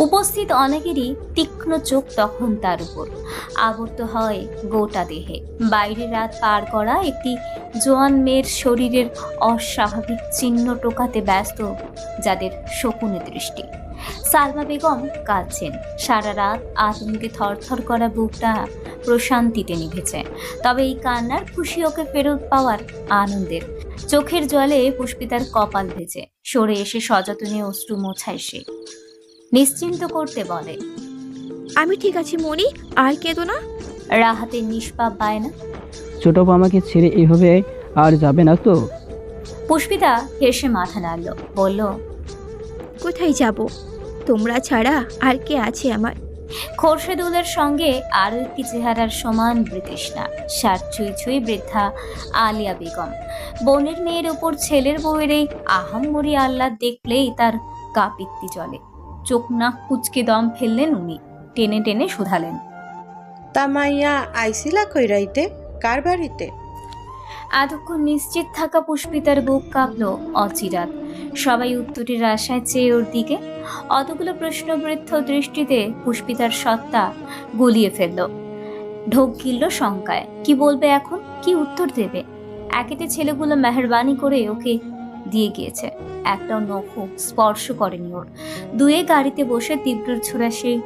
উপস্থিত অনেকেরই তীক্ষ্ণ চোখ তখন তার উপর আবর্ত হয় গোটা দেহে। বাইরে রাত পার করা একটি জোয়ান মেয়ের শরীরের অস্বাভাবিক চিহ্ন টোকাতে ব্যস্ত যাদের শকুনে দৃষ্টি। সালমা বেগম কাঁদছেন। সারা রাত আতঙ্কে থরথর করা বুকটা প্রশান্তিতে নিভেছে। তবে এই কান্নার খুশি ওকে ফেরত পাওয়ার আনন্দের। চোখের জলে পুষ্পিতার কপাল ভেজে সরে এসে সযত্নে অশ্রু মোছায় সে। নিশ্চিন্ত করতে বলে, আমি ঠিক আছি মনি, আর কেঁদো না। রাহাতের নিষ্পাপ বায়না, ছোট বউ আমাকে ছেড়ে এভাবে আর যাবে না তো? পুষ্পিতা হেসে মাথা নাড়ল, বলল, কোথায় যাব? তোমরা ছাড়া আর কে আছে আমার? খোরশেদুলের সঙ্গে আরও একটি চেহারার সমান বৃতৃষ্ণা, শার্ট ছুঁই ছুঁই বৃদ্ধা আলিয়া বেগম। বোনের মেয়ের ওপর ছেলের বউয়ের এই আহাম্মরি আহ্লাদ দেখলেই তার কাঁপিত্তি চলে। চোখ নাক কুচকে দম ফেললেন উনি, টেনে টেনে শুধালেন, তা মাইয়া আইসিলা কই রাইতে? কার বাড়িতে? এতক্ষণ নিশ্চিত থাকা পুষ্পিতার বুক কাঁপল অচিরাত। সবাই উত্তরের আশায় চেয়ে ওর দিকে। অতগুলো প্রশ্নবৃদ্ধ দৃষ্টিতে পুষ্পিতার সত্তা গুলিয়ে ফেলল। ঢোক গিলল শঙ্কায়। কি বলবে এখন? কি উত্তর দেবে? একেতে ছেলেগুলো মেহরবানি করে ওকে দিয়ে গিয়েছে, একটাও নখও স্পর্শ করেনি ওর। দুয়ে গাড়িতে বসে তীব্র ছোড়া সেই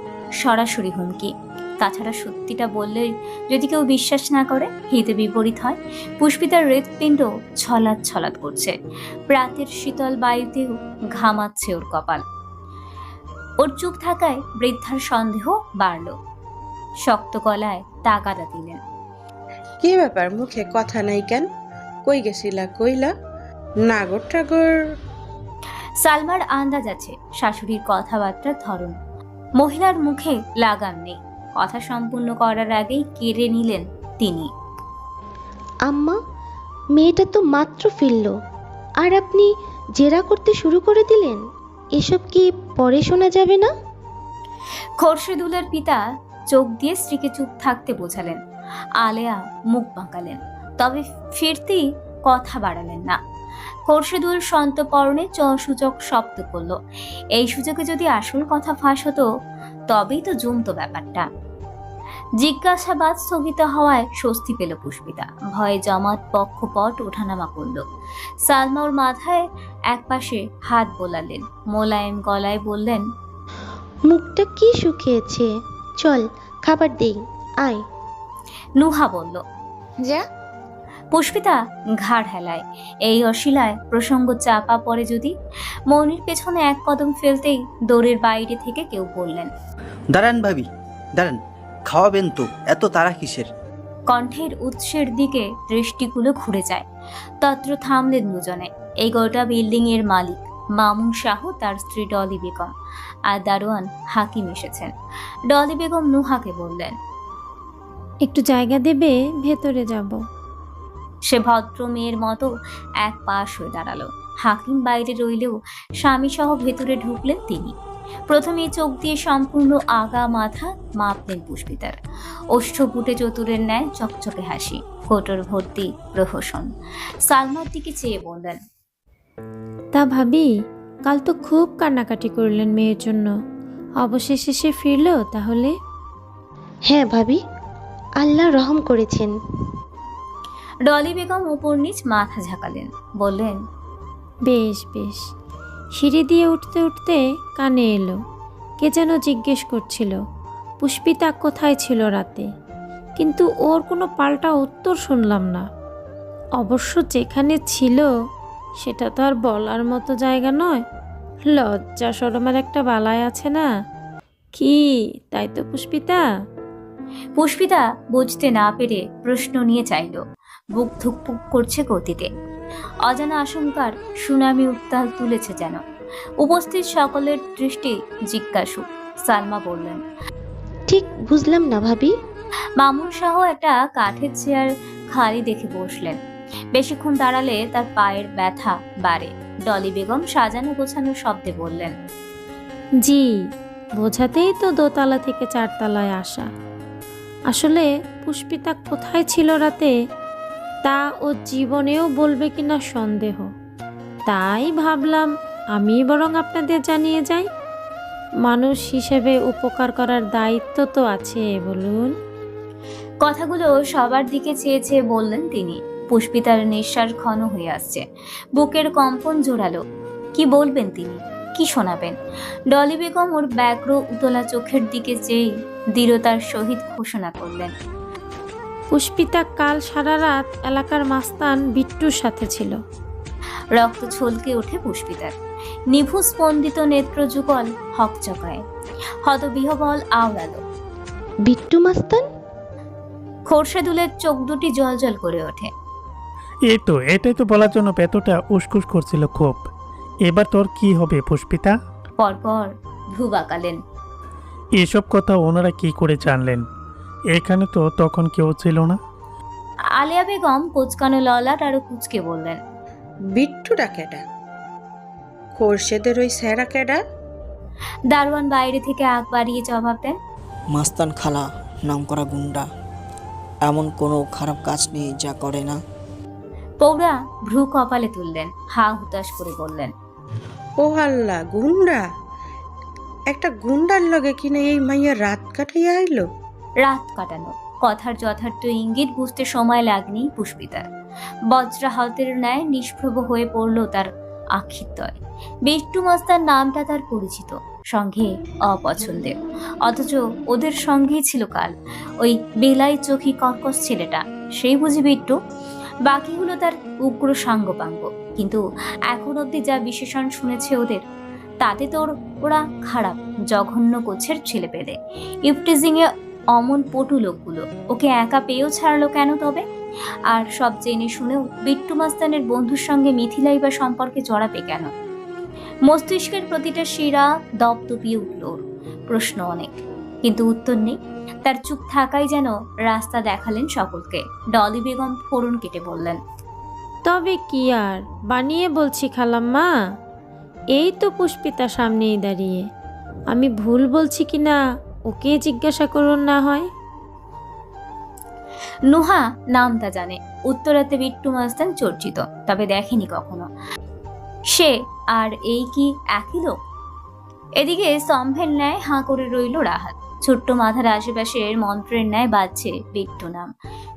সরাসরি হুমকি। তাছাড়া সত্যিটা বললে যদি কেউ বিশ্বাস না করে, হিতে বিপরীত হয়। পুষ্পিতার হৃৎপিণ্ড ছলাৎ ছলাৎ করছে। প্রাতের শীতল বায়ুতেও ঘামাচ্ছে ওর কপাল। ওর চুপ থাকায় বৃদ্ধার সন্দেহ বাড়ল। শক্ত গলায় তাগাদা দিলেন, কি ব্যাপার, মুখে কথা নাই কেন? কই গেছিলা কইলা? নাগর টাগর? সালমার আন্দাজ আছে শাশুড়ির কথাবার্তার ধরন। মহিলার মুখে লাগাম নেই। কথা সম্পূর্ণ করার আগেই কেড়ে নিলেন তিনি। আম্মা, মেয়েটা তো মাত্র ফিরল, আর আপনি জেরা করতে শুরু করে দিলেন। এসব কি পরে শোনা যাবে না? খোরশেদুলের পিতা চোখ দিয়ে স্ত্রীকে চুপ থাকতে বোঝালেন। আলেয়া মুখ বাঁকালেন, তবে ফিরতেই কথা বাড়ালেন না। খোরশেদুল সন্তপর্ণে সূচক শব্দ করল। এই সুযোগে যদি আসল কথা ফাঁস হতো তবেই তো জমতো ব্যাপারটা। জিজ্ঞাসাবাদ স্থগিত হওয়ায় স্বস্তি পেল পুষ্পিতা। ভয়ে জমাট পক্ষপট ওঠানামা করল। সালমা ওর মাথায় একপাশে হাত বোলালেন, মোলায়েম গলায় বললেন, মুখটা কি শুকিয়েছে, চল খাবার দেই, আয়। নুহা বলল, যা। পুষ্পিতা ঘাড় হেলায়। এই অশিলায় প্রসঙ্গ চাপা পড়ে যদি। মনির পেছনে এক কদম ফেলতেই দৌড়ের বাইরে থেকে কেউ বললেন, দাঁড়ান ভাবি, দাঁড়ান, খাওয়াবেন তো, এত তাড়া কিসের? কণ্ঠের উৎসের দিকে দৃষ্টিগুলো ঘুরে যায়। তত্র থামলেন দুজনে। এই গোটা বিল্ডিং এর মালিক মামুন শাহ, তার স্ত্রী ডলি বেগম আর দারোয়ান হাকিম এসেছেন। ডলি বেগম নুহাকে বললেন, একটু জায়গা দেবে, ভেতরে যাব। সে ভদ্র মেয়ের মতো এক পাশ হয়ে দাঁড়ালো। হাকিম বাইরে রইলেও স্বামী সহ ভেতরে ঢুকলেন তিনি। প্রথমে চোখ দিয়ে সম্পূর্ণ আগা মাথা মাপলেন পুষ্পিতার। ওষ্ঠপুটে চতুরের ন্যায় চকচকে হাসি, কোটর ভর্তি প্রহসন। সালমার দিকে চেয়ে বললেন, তা ভাবি, কাল তো খুব কান্নাকাটি করলেন মেয়ের জন্য, অবশেষে সে ফিরল তাহলে? হ্যাঁ ভাবি, আল্লাহ রহম করেছেন। ডলি বেগম উপর নিচ মাথা ঝাঁকালেন, বললেন, বেশ বেশ। সিঁড়ি দিয়ে উঠতে উঠতে কানে এলো, কে যেন জিজ্ঞেস করছিল পুষ্পিতা কোথায় ছিল রাতে, কিন্তু ওর কোনো পাল্টা উত্তর শুনলাম না। অবশ্য যেখানে ছিল সেটা তো আর বলার মতো জায়গা নয়। লজ্জা শরমের একটা বালাই আছে না, কি তাই তো পুষ্পিতা? পুষ্পিতা বুঝতে না পেরে প্রশ্ন নিয়ে চাইল। বুক ধুকপুক করছে গতিতে। অজানা আশঙ্কার সুনামি উত্তাল তুলেছে যেন। উপস্থিত সকলের দৃষ্টি জিজ্ঞাসু। সালমা বললেন, ঠিক বুঝলাম না ভাবি। মামুন শাহ একটা কাঠের চেয়ার খালি দেখে বসলেন। বেশিক্ষণ দাঁড়ালে তার পায়ের ব্যথা বাড়ে। ডলি বেগম সাজানো গোছানো শব্দে বললেন, জি, বোঝাতেই তো দোতলা থেকে চারতলায় আসা। আসলে পুষ্পিতা কোথায় ছিল রাতে তা ও জীবনেও বলবে কিনা সন্দেহ। তাই ভাবলাম আমি বরং আপনাদের জানিয়ে যাই। মানুষ হিসেবে উপকার করার দায়িত্ব তো আছে, বলুন। কথাগুলো সবার দিকে চেয়ে চেয়ে বললেন তিনি। পুষ্পিতার নিঃশ্বাস ঘন হয়ে আসছে, বুকের কম্পন জোরালো। কি বলবেন তিনি, কি শোনাবেন? ডলি বেগম ওর ব্যগ্র উতলা চোখের দিকে চেয়ে দৃঢ়তার সহিত ঘোষণা করলেন, পুষ্পিতা কাল সারা রাত এলাকার মাস্তান বিট্টুর সাথে ছিল। রক্ত ছলকে ওঠে পুষ্পিতার। নিভু স্পন্দিত নেত্র যুগল হকচকায়। হতবিহবল আওড়ালো, বিট্টু মাস্তান? খোরশেদুলের চোখ দুটি জলজল করে ওঠে। এটাই তো বলার জন্য পেটটা উসকুস করছিল খুব। এবার তোর কি হবে পুষ্পিতা? পরপর ভ্রু বাঁকালেন। এসব কথা ওনারা কি করে জানলেন? এখানে তো তখন কেউ ছিল না। আলিয়া বেগম কোচকানো ললাট আরো কুচকে বললেন, বিট্টুটা কেডা? খোরশেদের ওই স্যারা কেডা? দারোয়ান বাইরে থেকে আগ বাড়িয়ে জবাব দেন, মাস্তান খালা, নামকরা গুন্ডা। এমন কোনো খারাপ কাজ নেই যা করে না। পৌরা ভ্রু কপালে তুললেন, হা হুতাশ করে বললেন, ও আল্লাহ, গুন্ডা? একটা গুন্ডার লগে কিনা এই মাইয়া রাত কাটাইয়া আইলো? রাত কাটানো কথার যথার্থ ইঙ্গিত বুঝতে সময় লাগনি পুষ্পিতার। বজ্রাহতের ন্যায় নিষ্প্রভ হয়ে পড়ল তার আখিদ্বয়। বিট্টু মাস্তার নামটা তার পরিচিত, সঙ্গে অপছন্দের। অথচ ওদের সঙ্গেই ছিল কাল ওই বেলাই চোখী কর্কশ ছেলেটা। সেই বুঝি বিট্টু? বাকিগুলো তার উগ্র সাঙ্গপাঙ্গ। কিন্তু এখন অব্দি যা বিশেষণ শুনেছে ওদের, তাতে তোর ওরা খারাপ জঘন্য গোছের ছেলে পেলে। ইফটিজিংয়ে অমন পটু লোকগুলো ওকে একা পেয়েও ছাড়লো কেন তবে? আর সব জেনে শুনেও বিট্টু মাস্তানের বন্ধুর সঙ্গে মিথিলাই বা সম্পর্কে জড়াবে কেন? মস্তিষ্কের প্রতিটা শিরা দপদপিয়ে উঠল। প্রশ্ন অনেক, কিন্তু উত্তর নেই। তার চুপ থাকাই যেন রাস্তা দেখালেন সকলকে। ডলি বেগম ফোড়ন কেটে বললেন, তবে কি আর বানিয়ে বলছি খালাম্মা, এই তো পুষ্পিতা সামনেই দাঁড়িয়ে। আমি ভুল বলছি কিনা ওকে জিজ্ঞাসা করুন না হয়। নুহা নামটা জানে, উত্তরাতে বিট্টু মাস্তান চর্চিত, তবে দেখেনি কখনো। সে আর এই কি একই লোক? এদিকে স্তম্ভের ন্যায় হাঁ করে রইল রাহাত। ছোট্ট মাথার আশেপাশের মন্ত্রের ন্যায় বাজছে বিট্টু নাম।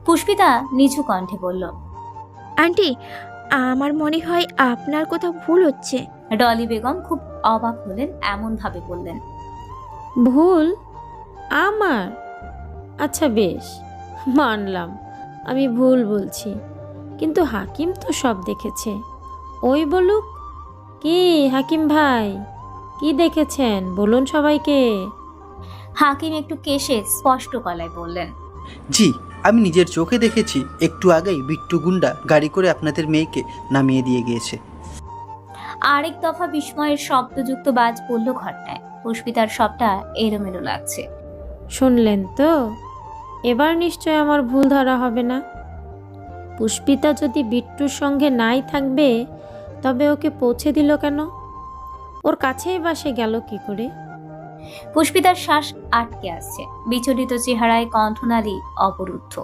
পুষ্পিতা নিচু কণ্ঠে বলল, আন্টি, আমার মনে হয় আপনার কোথাও ভুল হচ্ছে। ডলি বেগম খুব অবাক হলেন, এমন ভাবে বললেন, ভুল আমার? আচ্ছা বেশ, মানলাম আমি ভুল বলছি, কিন্তু হাকিম তো সব দেখেছে। ওই বলুক। কি হাকিম ভাই, কি দেখেছেন বলুন সবাইকে। হাকিম একটু কেশে স্পষ্ট গলায় বললেন, জি, আমি নিজের চোখে দেখেছি। একটু আগেই বিট্টু গুন্ডা গাড়ি করে আপনাদের মেয়েকে নামিয়ে দিয়ে গিয়েছে। আরেক দফা বিস্ময়ের শব্দযুক্ত বাজ পড়ল ঘটনায়। পুষ্পিতার সবটা এলোমেলো লাগছে। শুনলেন তো, এবার নিশ্চয় আমার ভুল ধরা হবে না। পুষ্পিতা যদি বিট্টুর সঙ্গে নাই থাকবে, তবে ওকে পৌঁছে দিল কেন? ওর কাছেই বাসে গেল কি করে? পুষ্পিতার শ্বাস আটকে আসছে, বিচলিত চেহারায় কণ্ঠনালী অবরুদ্ধ।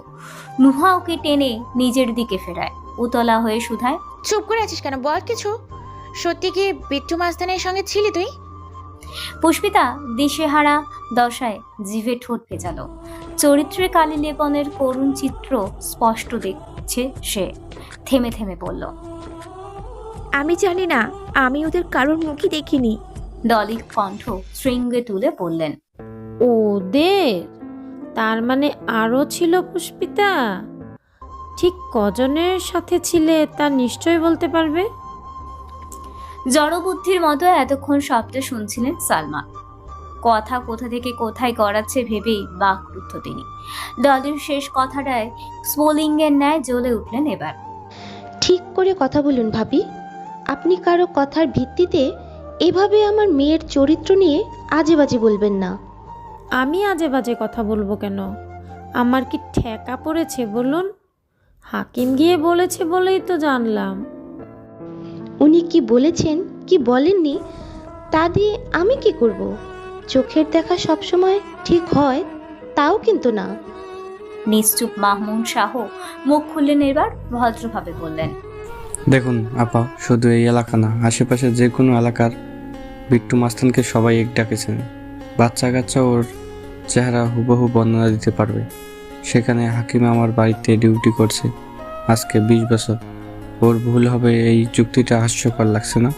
নুহা ওকে টেনে নিজের দিকে ফেরায়, উতলা হয়ে শুধায়, চুপ করে আছিস কেন, বল কিছু। সত্যি কি বিট্টু মাস্তানের সঙ্গে ছিলি তুই? পুষ্পিতা দিশেহারা দশায় জিভে ঠোঁট ভেজালো। চরিত্রে কালি লেপনের করুণ চিত্র স্পষ্ট দেখছে সে। থেমে থেমে বলল, আমি জানি না, আমি ওদের কারোর মুখই দেখিনি। ডলি কণ্ঠ শৃঙ্গে তুলে বললেন, ওদের? তার মানে আরও ছিল পুষ্পিতা? ঠিক কজনের সাথে ছিলে তা নিশ্চয় বলতে পারবে। জড়বুদ্ধির মতো এতক্ষণ সবটা শুনছিলেন সালমা। কথা কোথা থেকে কোথায় গড়াচ্ছে ভেবেই বাকরুদ্ধ তিনি। ডলির শেষ কথাটায় স্ফুলিঙ্গের ন্যায় জ্বলে উঠলেন এবার। ঠিক করে কথা বলুন ভাবি। আপনি কারো কথার ভিত্তিতে এভাবে আমার মেয়ের চরিত্র নিয়ে আজে বাজে বলবেন না। আমি আজে বাজে কথা বলবো কেন? আমার কি ঠেকা পড়েছে বলুন? হাকিম গিয়ে বলেছে বলেই তো জানলাম। উনি কি বলেছেন কি বলেননি তা দিয়ে আমি কি করব? চোখের দেখা সবসময় ঠিক হয় তাও কিন্তু না। নিশ্চুপ মাহমুদ শাহ মুখ খুললেন এবার, ভদ্রভাবে বললেন, দেখুন আপা, শুধু এই এলাকা না, আশেপাশে যে কোনো এলাকার বিট্টু মাস্তানকে সবাই এক ডাকেছেন। বাচ্চা কাচ্চা ওর চেহারা হুবহু বর্ণনা দিতে পারবে। সেখানে হাকিম আমার বাড়িতে ডিউটি করছে আজকে 20 বছর। ওর ভুল হবে এই যুক্তিটা হাস্যকর লাগছে না?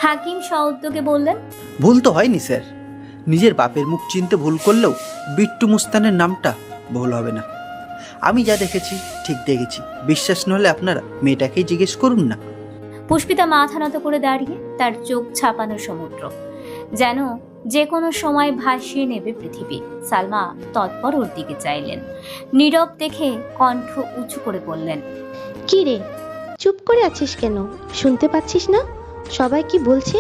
হাকিম সউদ্যোগে বললেন, ভুল তো হয়নি স্যার। নিজের বাপের মুখ চিনতে ভুল করলেও বিট্টু মুস্তানের নামটা ভুল হবে না। আমি যা দেখেছি ঠিক দেখেছি। বিশ্বাস নহলে আপনারা মেয়েটাকেই জিজ্ঞেস করুন না। পুষ্পিতা মাথা নত করে দাঁড়িয়ে, তার চোখ ছাপানো সমুদ্র, যেন যে কোনো সময় ভাসিয়ে নেবে পৃথিবী। সালমা তৎপর ওর দিকে চাইলেন। নীরব দেখে কণ্ঠ উঁচু করে বললেন, কি রে, চুপ করে আছিস কেন? শুনতে পাচ্ছিস না সবাই কি বলছে?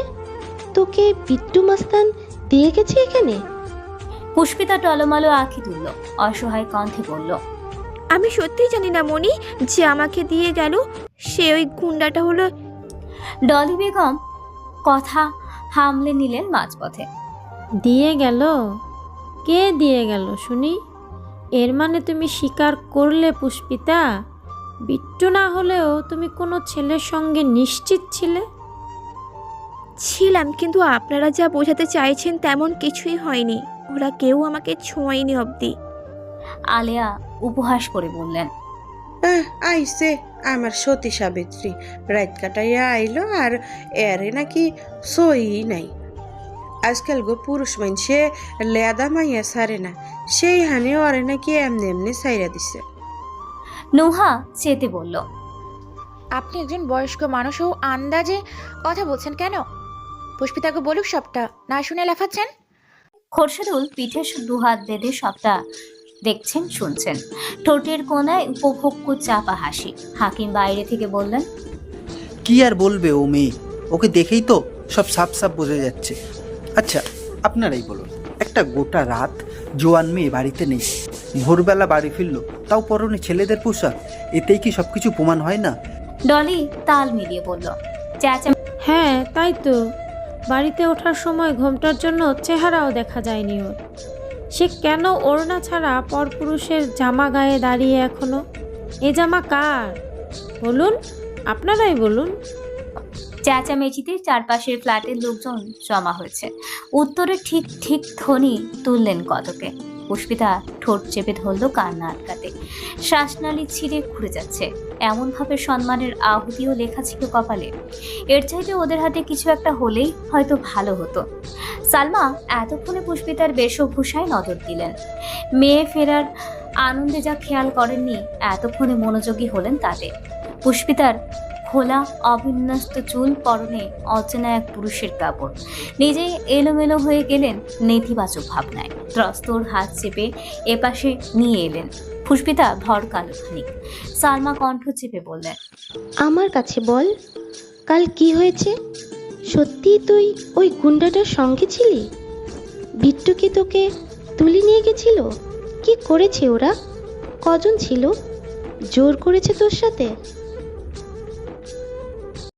তোকে বিট্টু মাস্তান দিয়ে গেছে এখানে? পুষ্পিতা টলমলো আঁখি তুলল, অসহায় কণ্ঠে বলল, আমি সত্যিই জানি না মনি, যে আমাকে দিয়ে গেল সে ওই গুন্ডাটা হলো। ডলি বেগম কথা হামলে নিলেন মাঝপথে। দিয়ে গেল? কে দিয়ে গেল শুনি? এর মানে তুমি স্বীকার করলে পুষ্পিতা, বিট্টু না হলেও তুমি কোনো ছেলের সঙ্গে নিশ্চিত ছিলে? ছিলাম, কিন্তু আপনারা যা বোঝাতে চাইছেন তেমন কিছুই হয়নি। ওরা কেউ আমাকে ছোঁয়নি অবধি। আলেয়া উপহাস করে বললেন, আইসে আমার সতী সাবিত্রী, রাত কাটাইয়া আইলো আর এরে নাকি সই নাই। আজকাল গো পুরুষ মানুষে লেদা মাইয়া সারে না, সেই হানি ওরে নাকি এমনি এমনি সাইরা দিছে। নুহা চেতে বলল, আপনি একজন বয়স্ক মানুষও আন্দাজে কথা বলছেন কেন? পুষ্পিতাকে বলুক সবটা, না শুনে লাফাচ্ছেন। খোরশেদুল পিঠে দুহাত বেঁধে সবটা দেখছেন শুনছেন, ঠোঁটের কোনায় উপভোগ্য চাপা হাসি। হাকিম বাইরে থেকে বললেন, কি আর বলবে ও মেয়ে, ওকে দেখেই তো সব সাপ সাপ বোঝা যাচ্ছে। আচ্ছা আপনারাই বলুন, একটা গোটা রাত জোয়ান মেয়ে বাড়িতে নেই, ভোরবেলা বাড়ি ফিরলো, তাও পরনে ছেলেদের পোশাক। এতেই কি সবকিছু প্রমাণ হয় না? ডলি তাল মিলিয়ে বলল। চেঁচা হ্যাঁ তাই তো, বাড়িতে ওঠার সময় ঘোমটার জন্য চেহারাও দেখা যায়নি ওর। সে কেন ওড়না ছাড়া পরপুরুষের জামা গায়ে দাঁড়িয়ে এখনো? এ জামা কার বলুন, আপনারাই বলুন। চেঁচামেচিতে চারপাশের ফ্ল্যাটের লোকজন জমা হয়েছে। উত্তরে ঠিক ঠিক ধ্বনি তুললেন কতকে। পুষ্পিতা ঠোঁট চেপে ধরল কান্না আটকাতে। শ্বাসনালী ছিঁড়ে ঘুরে যাচ্ছে। এমনভাবে সম্মানের আহুতিও লেখা ছিল কপালে। এর চাইতে ওদের হাতে কিছু একটা হলেই হয়তো ভালো হতো। সালমা এতক্ষণে পুষ্পিতার বেশভূষায় নজর দিলেন। মেয়ে ফেরার আনন্দে যা খেয়াল করেননি, এতক্ষণে মনোযোগী হলেন তাতে। পুষ্পিতার খোলা অবিন্যস্ত চুল, পরনে অচেনা এক পুরুষের কাপড়। নিজেই এলোমেলো হয়ে গেলেন নেতিবাচক ভাবনায়। ত্রস্তর হাত চেপে এপাশে নিয়ে এলেন। পুষ্পিতা ভড়কালো খানিক। সালমা কণ্ঠ চেপে বললেন, আমার কাছে বল, কাল কি হয়েছে? সত্যিই তুই ওই গুন্ডাটার সঙ্গে ছিলি? বিট্টু কি তোকে তুলে নিয়ে গেছিল? কি করেছে ওরা? কজন ছিল? জোর করেছে তোর সাথে?